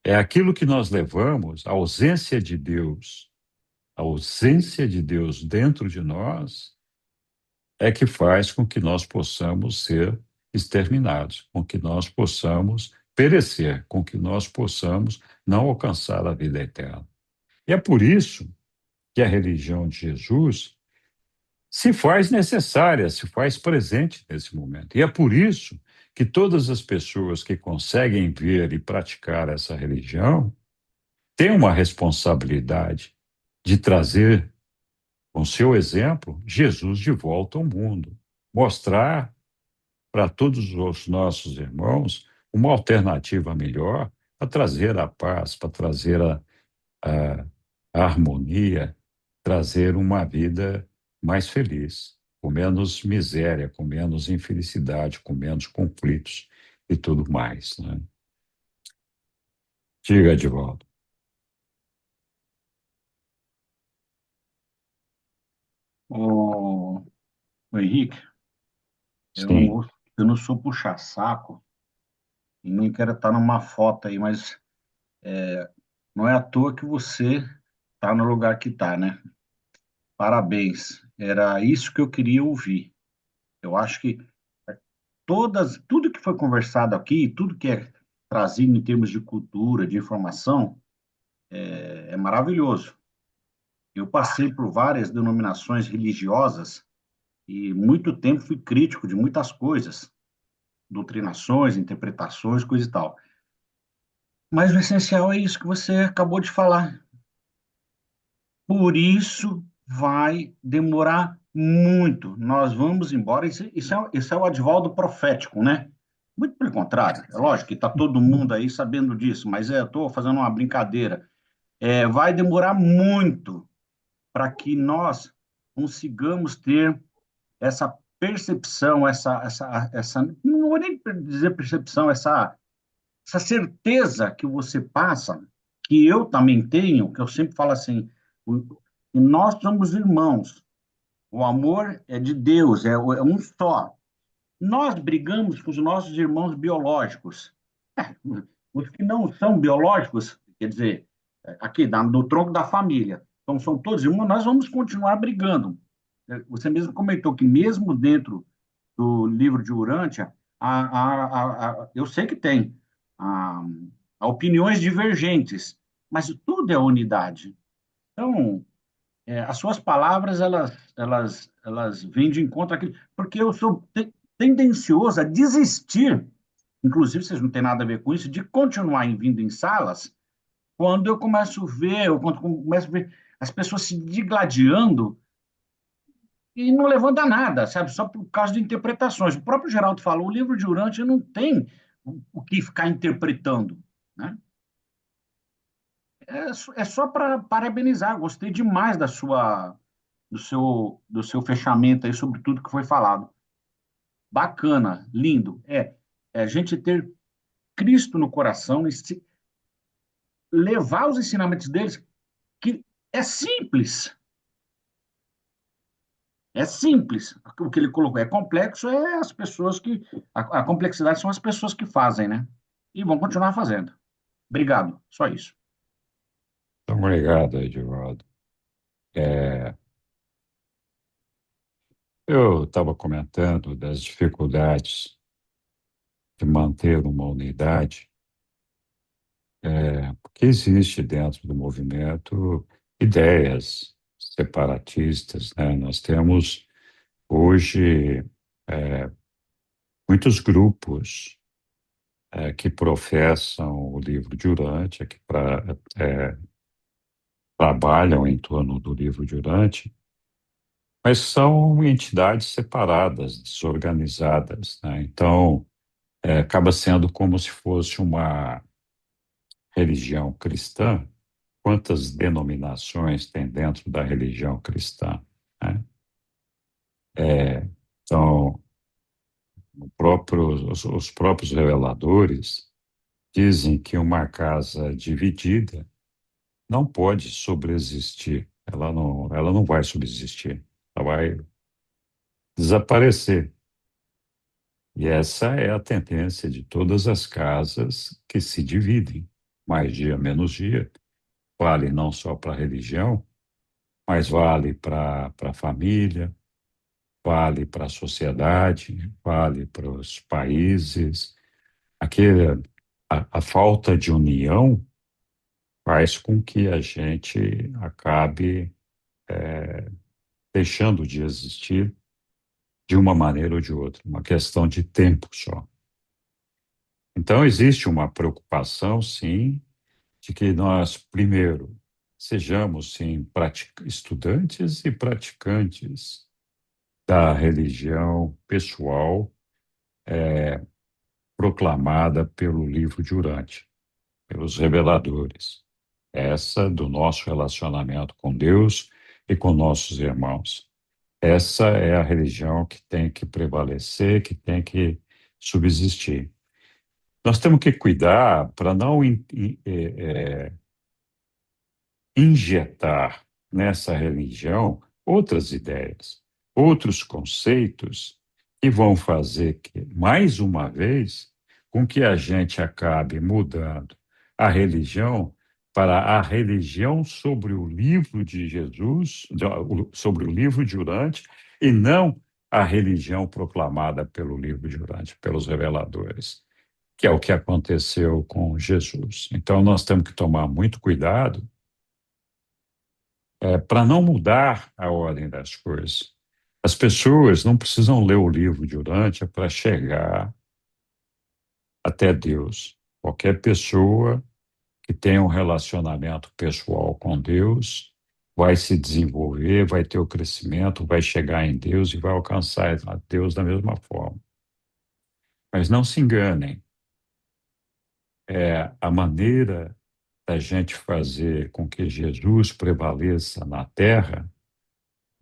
É aquilo que nós levamos, a ausência de Deus dentro de nós, é que faz com que nós possamos ser exterminados, com que nós possamos perecer, com que nós possamos não alcançar a vida eterna. E é por isso que a religião de Jesus se faz necessária, se faz presente nesse momento. E é por isso que todas as pessoas que conseguem ver e praticar essa religião têm uma responsabilidade de trazer, com seu exemplo, Jesus de volta ao mundo. Mostrar para todos os nossos irmãos uma alternativa melhor para trazer a paz, para trazer a harmonia, trazer uma vida mais feliz, com menos miséria, com menos infelicidade, com menos conflitos e tudo mais, né? Diga, Edivaldo. O Henrique, Sim. eu não sou puxa-saco e nem quero estar numa foto aí, mas não é à toa que você está no lugar que está, né? Parabéns. Era isso que eu queria ouvir. Eu acho que tudo que foi conversado aqui, tudo que é trazido em termos de cultura, de informação, é maravilhoso. Eu passei por várias denominações religiosas e muito tempo fui crítico de muitas coisas, doutrinações, interpretações, coisa e tal. Mas o essencial é isso que você acabou de falar. Por isso vai demorar muito. Nós vamos embora. Isso é o advaldo profético, né? Muito pelo contrário. É lógico que está todo mundo aí sabendo disso, mas eu estou fazendo uma brincadeira. Vai demorar muito para que nós consigamos ter essa percepção, não vou nem dizer percepção, essa certeza que você passa, que eu também tenho, que eu sempre falo assim, que nós somos irmãos, o amor é de Deus, é um só. Nós brigamos com os nossos irmãos biológicos. Os que não são biológicos, quer dizer, aqui do tronco da família, então são todos irmãos, nós vamos continuar brigando. Você mesmo comentou que mesmo dentro do livro de Urântia, eu sei que tem a, opiniões divergentes, mas tudo é unidade. Então, as suas palavras, elas vêm de encontro àquilo, porque eu sou tendencioso a desistir, inclusive vocês não têm nada a ver com isso, de continuar vindo em salas, quando eu começo a ver, ou quando começo a ver as pessoas se digladiando e não levando a nada, sabe? Só por causa de interpretações. O próprio Geraldo falou, o livro de Urântia não tem o que ficar interpretando, né? É só para parabenizar, gostei demais do seu fechamento aí sobre tudo que foi falado. Bacana, lindo. É a gente ter Cristo no coração e levar os ensinamentos deles, que é simples. É simples. O que ele colocou é complexo, é as pessoas que. A complexidade são as pessoas que fazem, né? E vão continuar fazendo. Obrigado. Só isso. Então, obrigado, Edivaldo. Eu estava comentando das dificuldades de manter uma unidade, porque existe dentro do movimento ideias separatistas, né? Nós temos hoje muitos grupos que professam o livro de Urântia, que trabalham em torno do livro de Urântia, mas são entidades separadas, desorganizadas, né? Então, acaba sendo como se fosse uma religião cristã. Quantas denominações tem dentro da religião cristã, né? Então, os próprios reveladores dizem que uma casa dividida não pode sobreexistir, ela não vai subsistir, ela vai desaparecer. E essa é a tendência de todas as casas que se dividem, mais dia, menos dia. Vale não só para a religião, mas vale para a família, vale para a sociedade, vale para os países. A falta de união faz com que a gente acabe deixando de existir de uma maneira ou de outra, uma questão de tempo só. Então, existe uma preocupação, sim, de que nós, primeiro, sejamos, sim, estudantes e praticantes da religião pessoal proclamada pelo livro de Urante, pelos reveladores. Essa do nosso relacionamento com Deus e com nossos irmãos. Essa é a religião que tem que prevalecer, que tem que subsistir. Nós temos que cuidar para não injetar nessa religião outras ideias, outros conceitos que vão fazer que, mais uma vez, com que a gente acabe mudando a religião para a religião sobre o livro de Jesus, sobre o livro de Urante, e não a religião proclamada pelo livro de Urante, pelos reveladores, que é o que aconteceu com Jesus. Então, nós temos que tomar muito cuidado para não mudar a ordem das coisas. As pessoas não precisam ler o livro de Urântia para chegar até Deus. Qualquer pessoa que tenha um relacionamento pessoal com Deus vai se desenvolver, vai ter o crescimento, vai chegar em Deus e vai alcançar a Deus da mesma forma. Mas não se enganem. A maneira da gente fazer com que Jesus prevaleça na terra,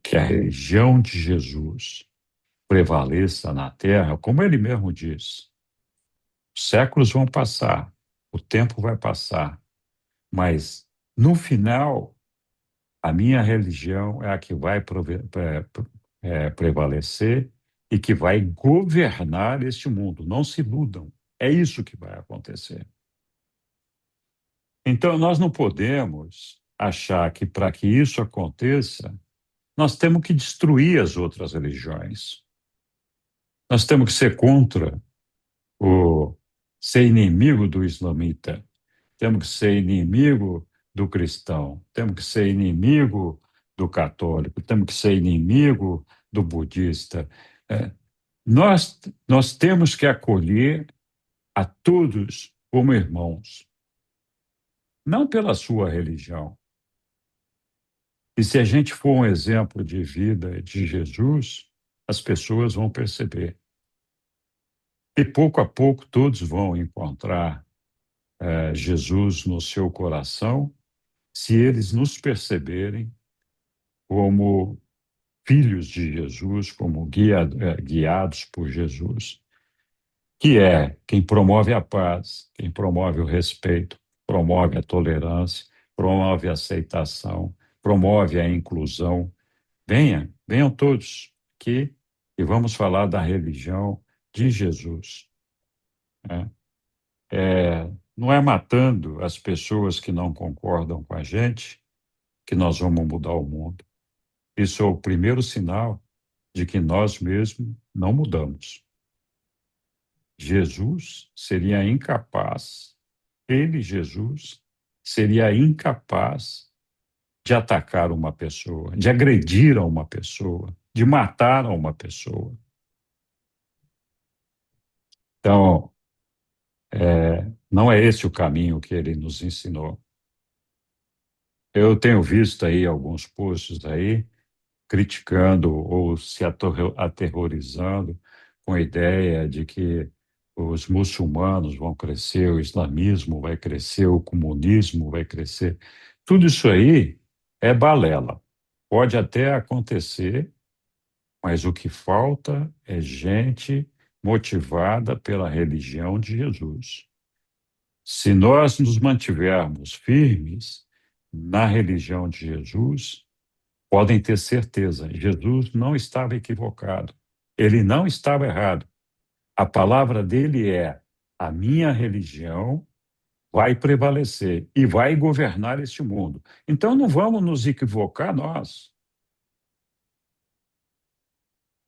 que a religião de Jesus prevaleça na terra, como ele mesmo diz, os séculos vão passar, o tempo vai passar, mas no final, a minha religião é a que vai prevalecer e que vai governar este mundo. Não se iludam, é isso que vai acontecer. Então, nós não podemos achar que para que isso aconteça, nós temos que destruir as outras religiões. Nós temos que ser contra ser inimigo do islamita, temos que ser inimigo do cristão, temos que ser inimigo do católico, temos que ser inimigo do budista. Nós temos que acolher a todos como irmãos, não pela sua religião. E se a gente for um exemplo de vida de Jesus, as pessoas vão perceber. E pouco a pouco todos vão encontrar Jesus no seu coração, se eles nos perceberem como filhos de Jesus, como guiados por Jesus, que é quem promove a paz, quem promove o respeito, promove a tolerância, promove a aceitação, promove a inclusão. Venham todos aqui e vamos falar da religião de Jesus. Não é matando as pessoas que não concordam com a gente que nós vamos mudar o mundo. Isso é o primeiro sinal de que nós mesmos não mudamos. Jesus seria incapaz, Jesus, seria incapaz de atacar uma pessoa, de agredir a uma pessoa, de matar a uma pessoa. Então, não é esse o caminho que ele nos ensinou. Eu tenho visto aí alguns posts aí criticando ou se aterrorizando com a ideia de que os muçulmanos vão crescer, o islamismo vai crescer, o comunismo vai crescer. Tudo isso aí é balela. Pode até acontecer, mas o que falta é gente motivada pela religião de Jesus. Se nós nos mantivermos firmes na religião de Jesus, podem ter certeza, Jesus não estava equivocado. Ele não estava errado. A palavra dele é: a minha religião vai prevalecer e vai governar este mundo. Então não vamos nos equivocar nós.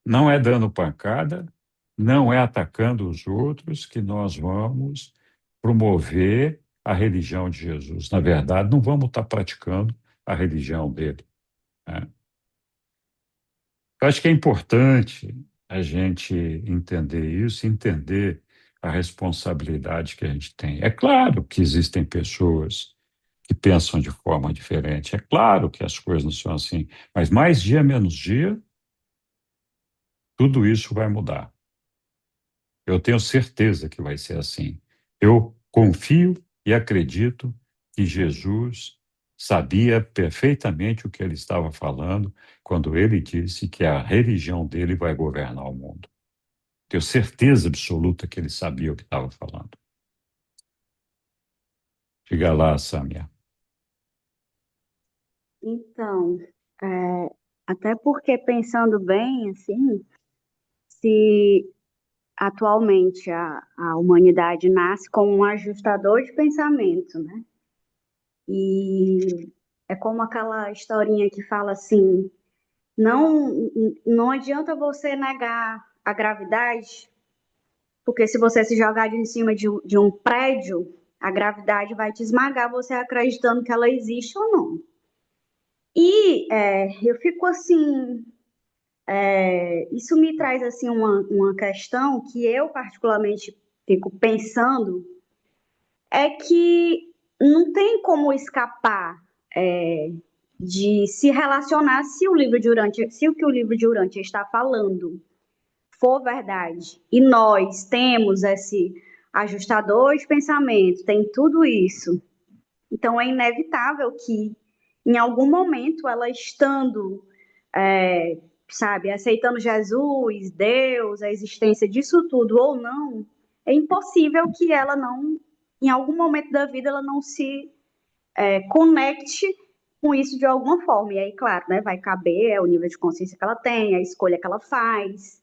Não é dando pancada, não é atacando os outros que nós vamos promover a religião de Jesus. Na verdade, não vamos estar praticando a religião dele. Eu acho que é importante a gente entender isso, entender a responsabilidade que a gente tem. É claro que existem pessoas que pensam de forma diferente, é claro que as coisas não são assim, mas mais dia menos dia, tudo isso vai mudar. Eu tenho certeza que vai ser assim. Eu confio e acredito que Jesus sabia perfeitamente o que ele estava falando quando ele disse que a religião dele vai governar o mundo. Tenho certeza absoluta que ele sabia o que estava falando. Diga lá, Samia. Então, é, até porque pensando bem, assim, se atualmente a humanidade nasce como um ajustador de pensamento, né? E é como aquela historinha que fala assim, não adianta você negar a gravidade, porque se você se jogar de cima de um prédio, a gravidade vai te esmagar, você acreditando que ela existe ou não. E eu fico assim, isso me traz assim uma questão que eu particularmente fico pensando, é que não tem como escapar de se relacionar se o que o livro de Urântia está falando for verdade, e nós temos esse ajustador de pensamento, tem tudo isso, então é inevitável que em algum momento ela estando, sabe, aceitando Jesus, Deus, a existência disso tudo ou não, é impossível que ela não, em algum momento da vida, ela não se conecte com isso de alguma forma. E aí, claro, né, vai caber o nível de consciência que ela tem, a escolha que ela faz,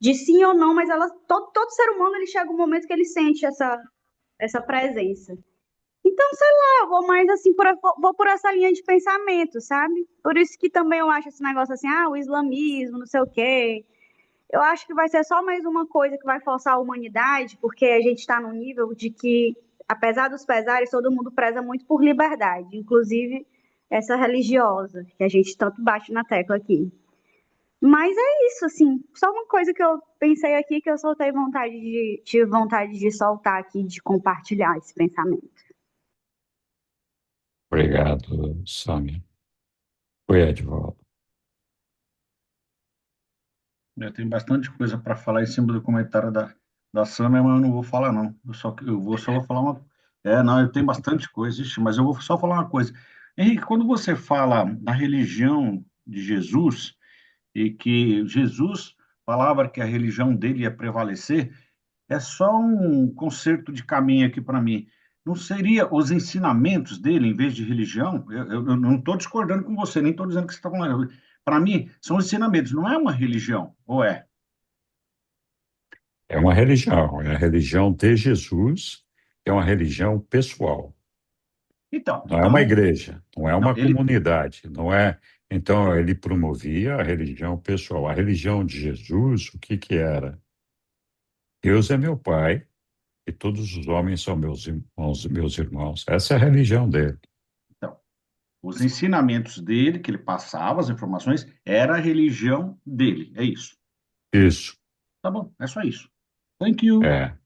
de sim ou não, mas ela, todo ser humano, ele chega um momento que ele sente essa presença. Então, sei lá, eu vou mais assim, vou por essa linha de pensamento, sabe? Por isso que também eu acho esse negócio assim, o islamismo, não sei o quê. Eu acho que vai ser só mais uma coisa que vai forçar a humanidade, porque a gente está num nível de que, apesar dos pesares, todo mundo preza muito por liberdade, inclusive essa religiosa, que a gente tanto bate na tecla aqui. Mas é isso, assim, só uma coisa que eu pensei aqui que eu tive vontade de soltar aqui, de compartilhar esse pensamento. Obrigado, Samia. Oi, Edvaldo. Eu tenho bastante coisa para falar em cima do comentário da Samia, mas eu não vou falar, não. Eu vou falar uma. Não, eu tenho bastante coisa, ixi, mas eu vou só falar uma coisa. Henrique, quando você fala da religião de Jesus, e que Jesus falava que a religião dele ia prevalecer, é só um concerto de caminho aqui para mim. Não seria os ensinamentos dele em vez de religião? Eu não estou discordando com você, nem estou dizendo que você está falando. Para mim, são ensinamentos, não é uma religião, ou é? É uma religião, é a religião de Jesus, é uma religião pessoal. Então, Não é uma então, igreja, não é não, uma comunidade, não é. Então, ele promovia a religião pessoal. A religião de Jesus, o que que era? Deus é meu pai e todos os homens são meus irmãos. Essa é a religião dele. então, os ensinamentos dele, que ele passava, as informações, era a religião dele, é isso. Isso, Tá bom, é só isso. Thank you, é,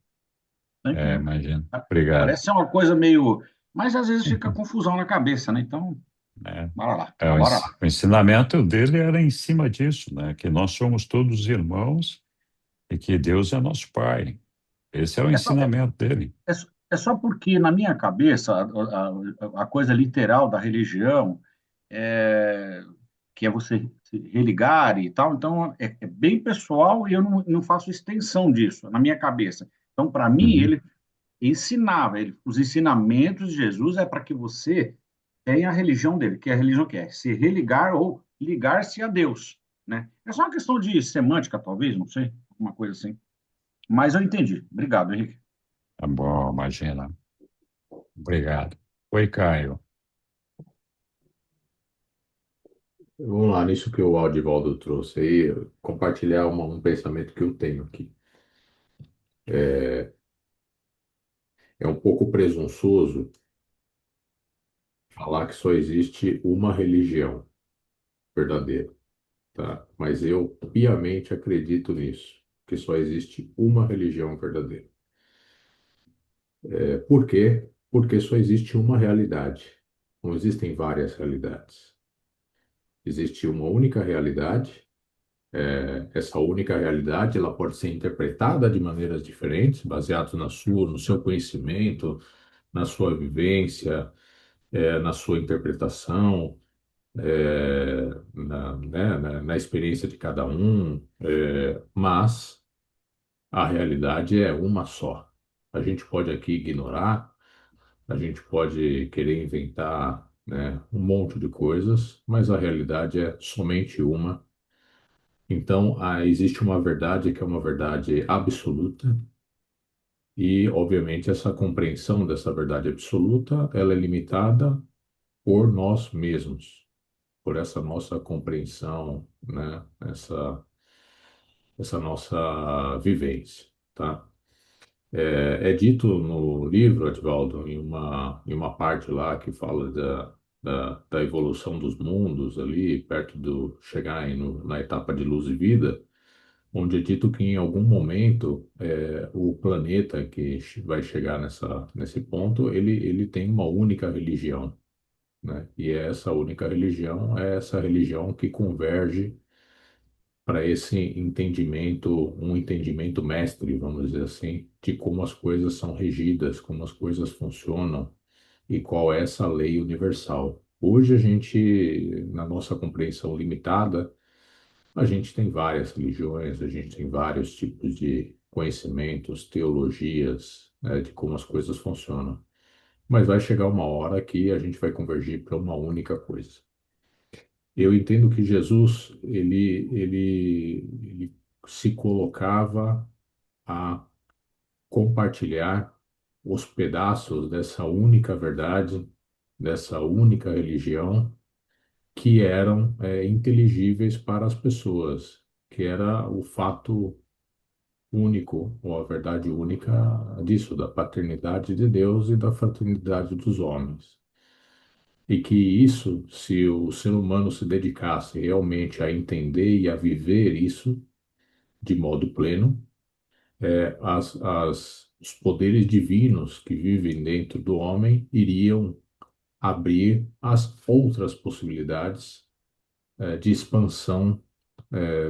thank you. imagina. Obrigado. Parece ser uma coisa meio. Mas às vezes fica confusão na cabeça, né? Então, É, bora lá, o bora lá. o ensinamento dele era em cima disso, né? Que nós somos todos irmãos e que Deus é nosso pai. Esse é o É só, ensinamento dele. é só porque, na minha cabeça, a coisa literal da religião é que é você se religar e tal, então é bem pessoal e eu não faço extensão disso na minha cabeça. Então, para mim, Uhum. ele ensinava, os ensinamentos de Jesus é para que você tenha a religião dele, que é a religião que é se religar ou ligar-se a Deus, né? É só uma questão de semântica, talvez, não sei, alguma coisa assim. Mas eu entendi. Obrigado, Henrique. Tá bom, imagina. Obrigado. Oi, Caio. Vamos lá, nisso que o Aldivaldo trouxe aí, compartilhar um pensamento que eu tenho aqui. É um pouco presunçoso falar que só existe uma religião verdadeira. tá? Mas eu piamente acredito nisso, que só existe uma religião verdadeira. Por quê? Porque só existe uma realidade. Não existem várias realidades. Existe uma única realidade. Essa única realidade ela pode ser interpretada de maneiras diferentes, baseadas no seu conhecimento, na sua vivência, na sua interpretação, na experiência de cada um, mas a realidade é uma só. A gente pode aqui ignorar, a gente pode querer inventar, né, um monte de coisas, mas a realidade é somente uma. Então, existe uma verdade que é uma verdade absoluta, e, obviamente, essa compreensão dessa verdade absoluta, ela é limitada por nós mesmos, por essa nossa compreensão, né? Essa nossa vivência, tá? É dito no livro, Edvaldo, em uma parte lá que fala da evolução dos mundos ali, perto do chegar aí na etapa de luz e vida, onde é dito que em algum momento o planeta que vai chegar nesse ponto, ele tem uma única religião, né? E essa única religião é essa religião que converge para esse entendimento, um entendimento mestre, vamos dizer assim, de como as coisas são regidas, como as coisas funcionam e qual é essa lei universal. Hoje a gente, na nossa compreensão limitada, a gente tem várias religiões, a gente tem vários tipos de conhecimentos, teologias, né, de como as coisas funcionam. Mas vai chegar uma hora que a gente vai convergir para uma única coisa. Eu entendo que Jesus, ele se colocava a compartilhar os pedaços dessa única verdade, dessa única religião, que eram inteligíveis para as pessoas, que era o fato único, ou a verdade única disso, da paternidade de Deus e da fraternidade dos homens. E que isso, se o ser humano se dedicasse realmente a entender e a viver isso de modo pleno, os poderes divinos que vivem dentro do homem iriam abrir as outras possibilidades de expansão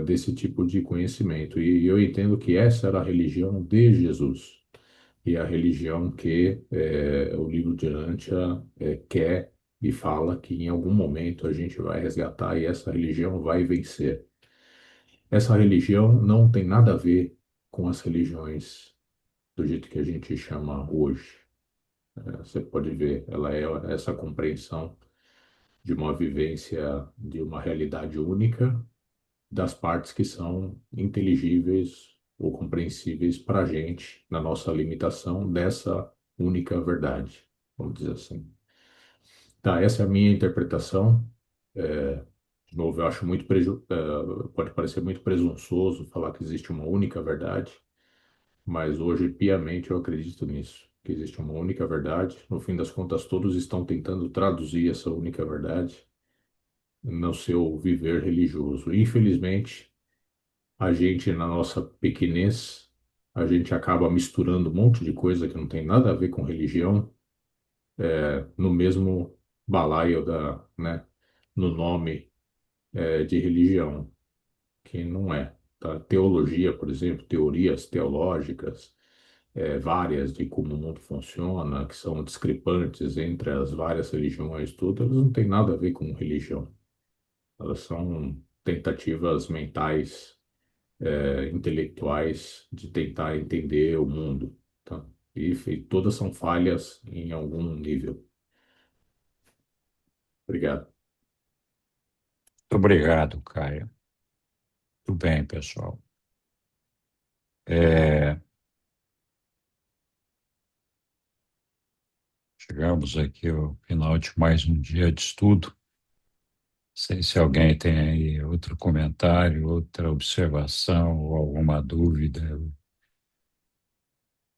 desse tipo de conhecimento. E eu entendo que essa era a religião de Jesus. E a religião que o livro de Antia quer e fala que em algum momento a gente vai resgatar e essa religião vai vencer. Essa religião não tem nada a ver com as religiões do jeito que a gente chama hoje. Você pode ver, ela é essa compreensão de uma vivência, de uma realidade única, das partes que são inteligíveis ou compreensíveis para a gente, na nossa limitação dessa única verdade, vamos dizer assim. Tá, essa é a minha interpretação. De novo, eu acho pode parecer muito presunçoso falar que existe uma única verdade, mas hoje, piamente, eu acredito nisso, que existe uma única verdade. No fim das contas, todos estão tentando traduzir essa única verdade no seu viver religioso. Infelizmente, a gente, na nossa pequenez, a gente acaba misturando um monte de coisa que não tem nada a ver com religião, no mesmo balaio né, no nome, de religião, que não é. Tá? Teologia, por exemplo, teorias teológicas, várias de como o mundo funciona, que são discrepantes entre as várias religiões, tudo, elas não têm nada a ver com religião. Elas são tentativas mentais, intelectuais de tentar entender o mundo, tá? E todas são falhas em algum nível. Obrigado. Muito obrigado, Caio. Tudo bem, pessoal. Chegamos aqui ao final de mais um dia de estudo. Não sei se alguém tem aí outro comentário, outra observação ou alguma dúvida.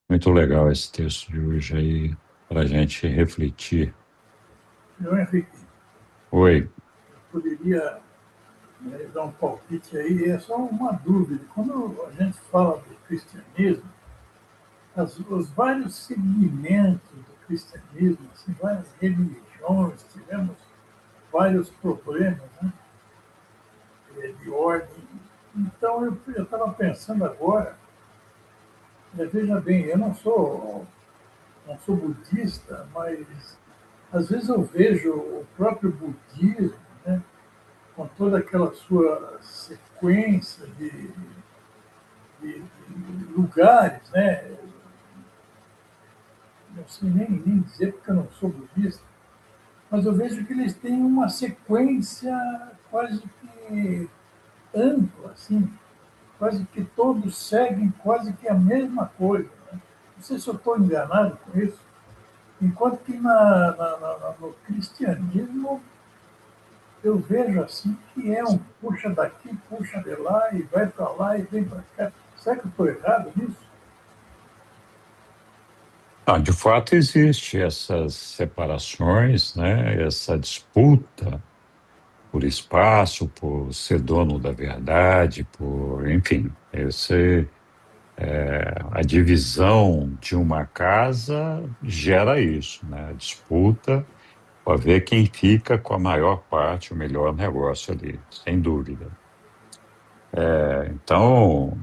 Muito legal esse texto de hoje aí, para a gente refletir. Não, Henrique, Oi. poderia dar um palpite aí, é só uma dúvida. Quando a gente fala do cristianismo, os vários segmentos do cristianismo, assim, várias religiões, tivemos vários problemas, né, de ordem. Então, eu estava pensando agora, veja bem, eu não sou budista, mas às vezes eu vejo o próprio budismo, né, com toda aquela sua sequência de lugares, né? Não sei nem dizer porque eu não sou budista, mas eu vejo que eles têm uma sequência quase que ampla, assim, quase que todos seguem quase que a mesma coisa. Né? Não sei se eu estou enganado com isso, enquanto que no cristianismo eu vejo assim que é um puxa daqui, puxa de lá, e vai para lá e vem para cá. Será que eu estou errado nisso? De fato, existe essas separações, né? Essa disputa por espaço, por ser dono da verdade, enfim, a divisão de uma casa gera isso, né? A disputa para ver quem fica com a maior parte, o melhor negócio ali, sem dúvida. Então,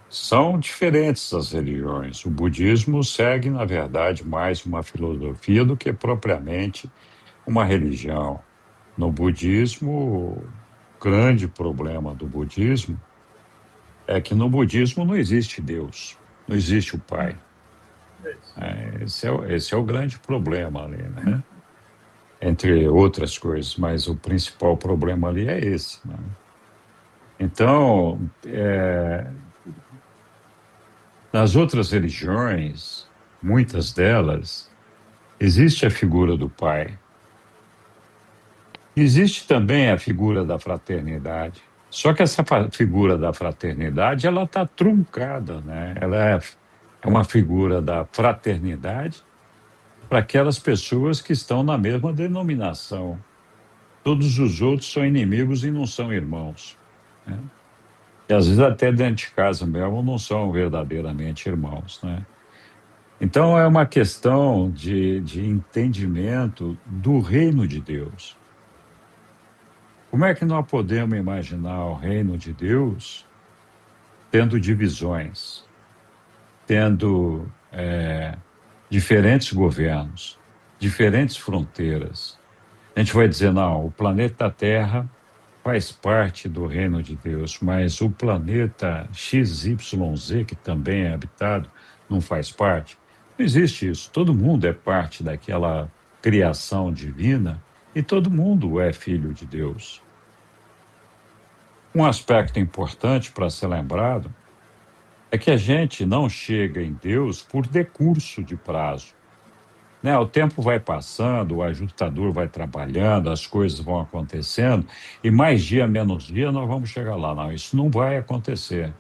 são diferentes as religiões. O budismo segue, na verdade, mais uma filosofia do que propriamente uma religião. No budismo, o grande problema do budismo é que no budismo não existe Deus, não existe o Pai. Esse é o grande problema ali, né? Entre outras coisas, mas o principal problema ali é esse, né? Então, nas outras religiões, muitas delas, existe a figura do Pai. Existe também a figura da fraternidade. Só que essa figura da fraternidade, ela está truncada, né? Ela é uma figura da fraternidade para aquelas pessoas que estão na mesma denominação. Todos os outros são inimigos e não são irmãos, né? E às vezes até dentro de casa mesmo não são verdadeiramente irmãos, né? Então é uma questão de entendimento do reino de Deus. Como é que nós podemos imaginar o reino de Deus tendo divisões, tendo diferentes governos, diferentes fronteiras? A gente vai dizer, não, o planeta Terra faz parte do reino de Deus, mas o planeta XYZ, que também é habitado, não faz parte? Não existe isso. Todo mundo é parte daquela criação divina e todo mundo é filho de Deus. Um aspecto importante para ser lembrado é que a gente não chega em Deus por decurso de prazo, né? O tempo vai passando, o ajustador vai trabalhando, as coisas vão acontecendo, e mais dia, menos dia, nós vamos chegar lá. Não, isso não vai acontecer.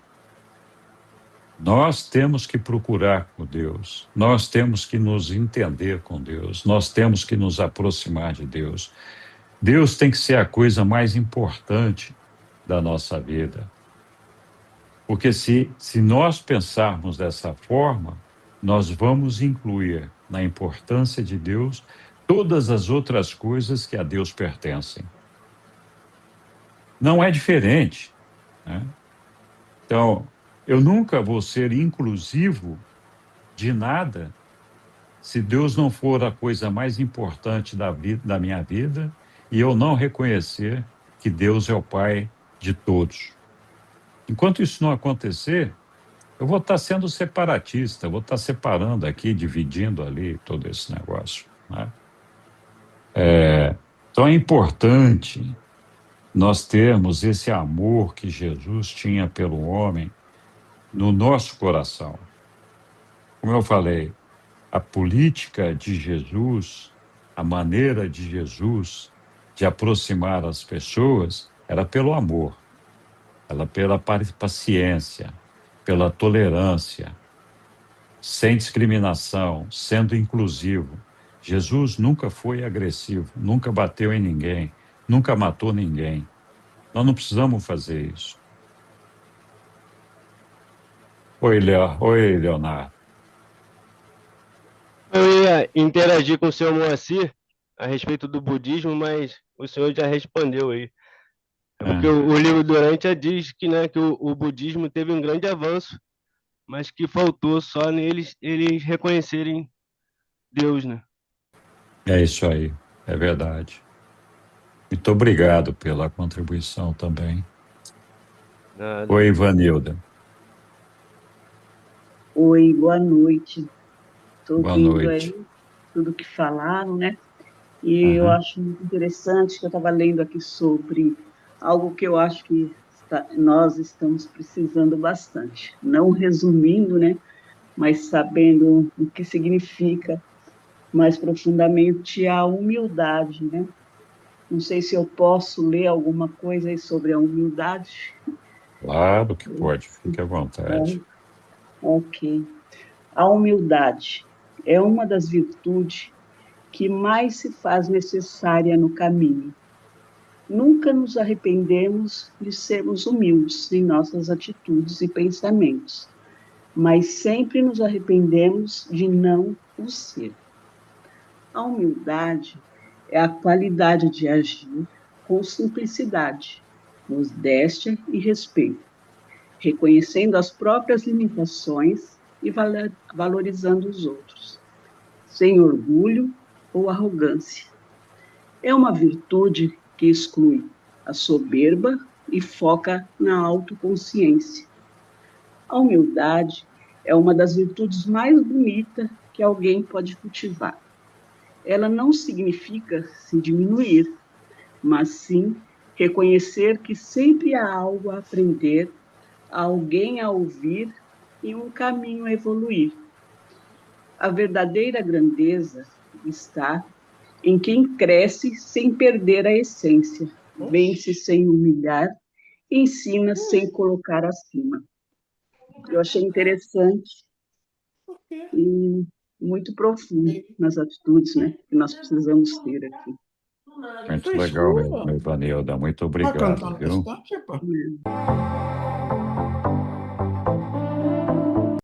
Nós temos que procurar com Deus, nós temos que nos entender com Deus, nós temos que nos aproximar de Deus. Deus tem que ser a coisa mais importante da nossa vida. Porque se nós pensarmos dessa forma, nós vamos incluir na importância de Deus todas as outras coisas que a Deus pertencem. Não é diferente, né? Então, eu nunca vou ser inclusivo de nada se Deus não for a coisa mais importante da minha vida e eu não reconhecer que Deus é o Pai de todos. Enquanto isso não acontecer, eu vou estar sendo separatista, vou estar separando aqui, dividindo ali todo esse negócio, né? Então é importante nós termos esse amor que Jesus tinha pelo homem no nosso coração. Como eu falei, a política de Jesus, a maneira de Jesus de aproximar as pessoas era pelo amor, pela paciência, pela tolerância, sem discriminação, sendo inclusivo. Jesus nunca foi agressivo, nunca bateu em ninguém, nunca matou ninguém. Nós não precisamos fazer isso. Oi, Leonardo. Eu ia interagir com o senhor Moacir a respeito do budismo, mas o senhor já respondeu aí. É porque o livro Durante já diz que, né, que o budismo teve um grande avanço, mas que faltou só neles eles reconhecerem Deus, né? É isso aí, é verdade. Muito obrigado pela contribuição também. Nada. Oi, Ivanilda. Oi, boa noite. Estou Boa ouvindo noite. aí tudo que falaram, né? E eu acho muito interessante que eu estava lendo aqui sobre algo que eu acho que nós estamos precisando bastante. Não resumindo, né? Mas sabendo o que significa mais profundamente a humildade, né? Não sei se eu posso ler alguma coisa aí sobre a humildade. Claro que pode, fique à vontade. Ok. A humildade é uma das virtudes que mais se faz necessária no caminho. Nunca nos arrependemos de sermos humildes em nossas atitudes e pensamentos, mas sempre nos arrependemos de não o ser. A humildade é a qualidade de agir com simplicidade, modéstia e respeito, reconhecendo as próprias limitações e valorizando os outros, sem orgulho ou arrogância. É uma virtude que exclui a soberba e foca na autoconsciência. A humildade é uma das virtudes mais bonitas que alguém pode cultivar. Ela não significa se diminuir, mas sim reconhecer que sempre há algo a aprender, alguém a ouvir e um caminho a evoluir. A verdadeira grandeza está em quem cresce sem perder a essência, vence sem humilhar, ensina sem colocar acima. Eu achei interessante e muito profundo nas atitudes, né, que nós precisamos ter aqui. Muito legal mesmo, Ivanilda. Muito obrigado, viu?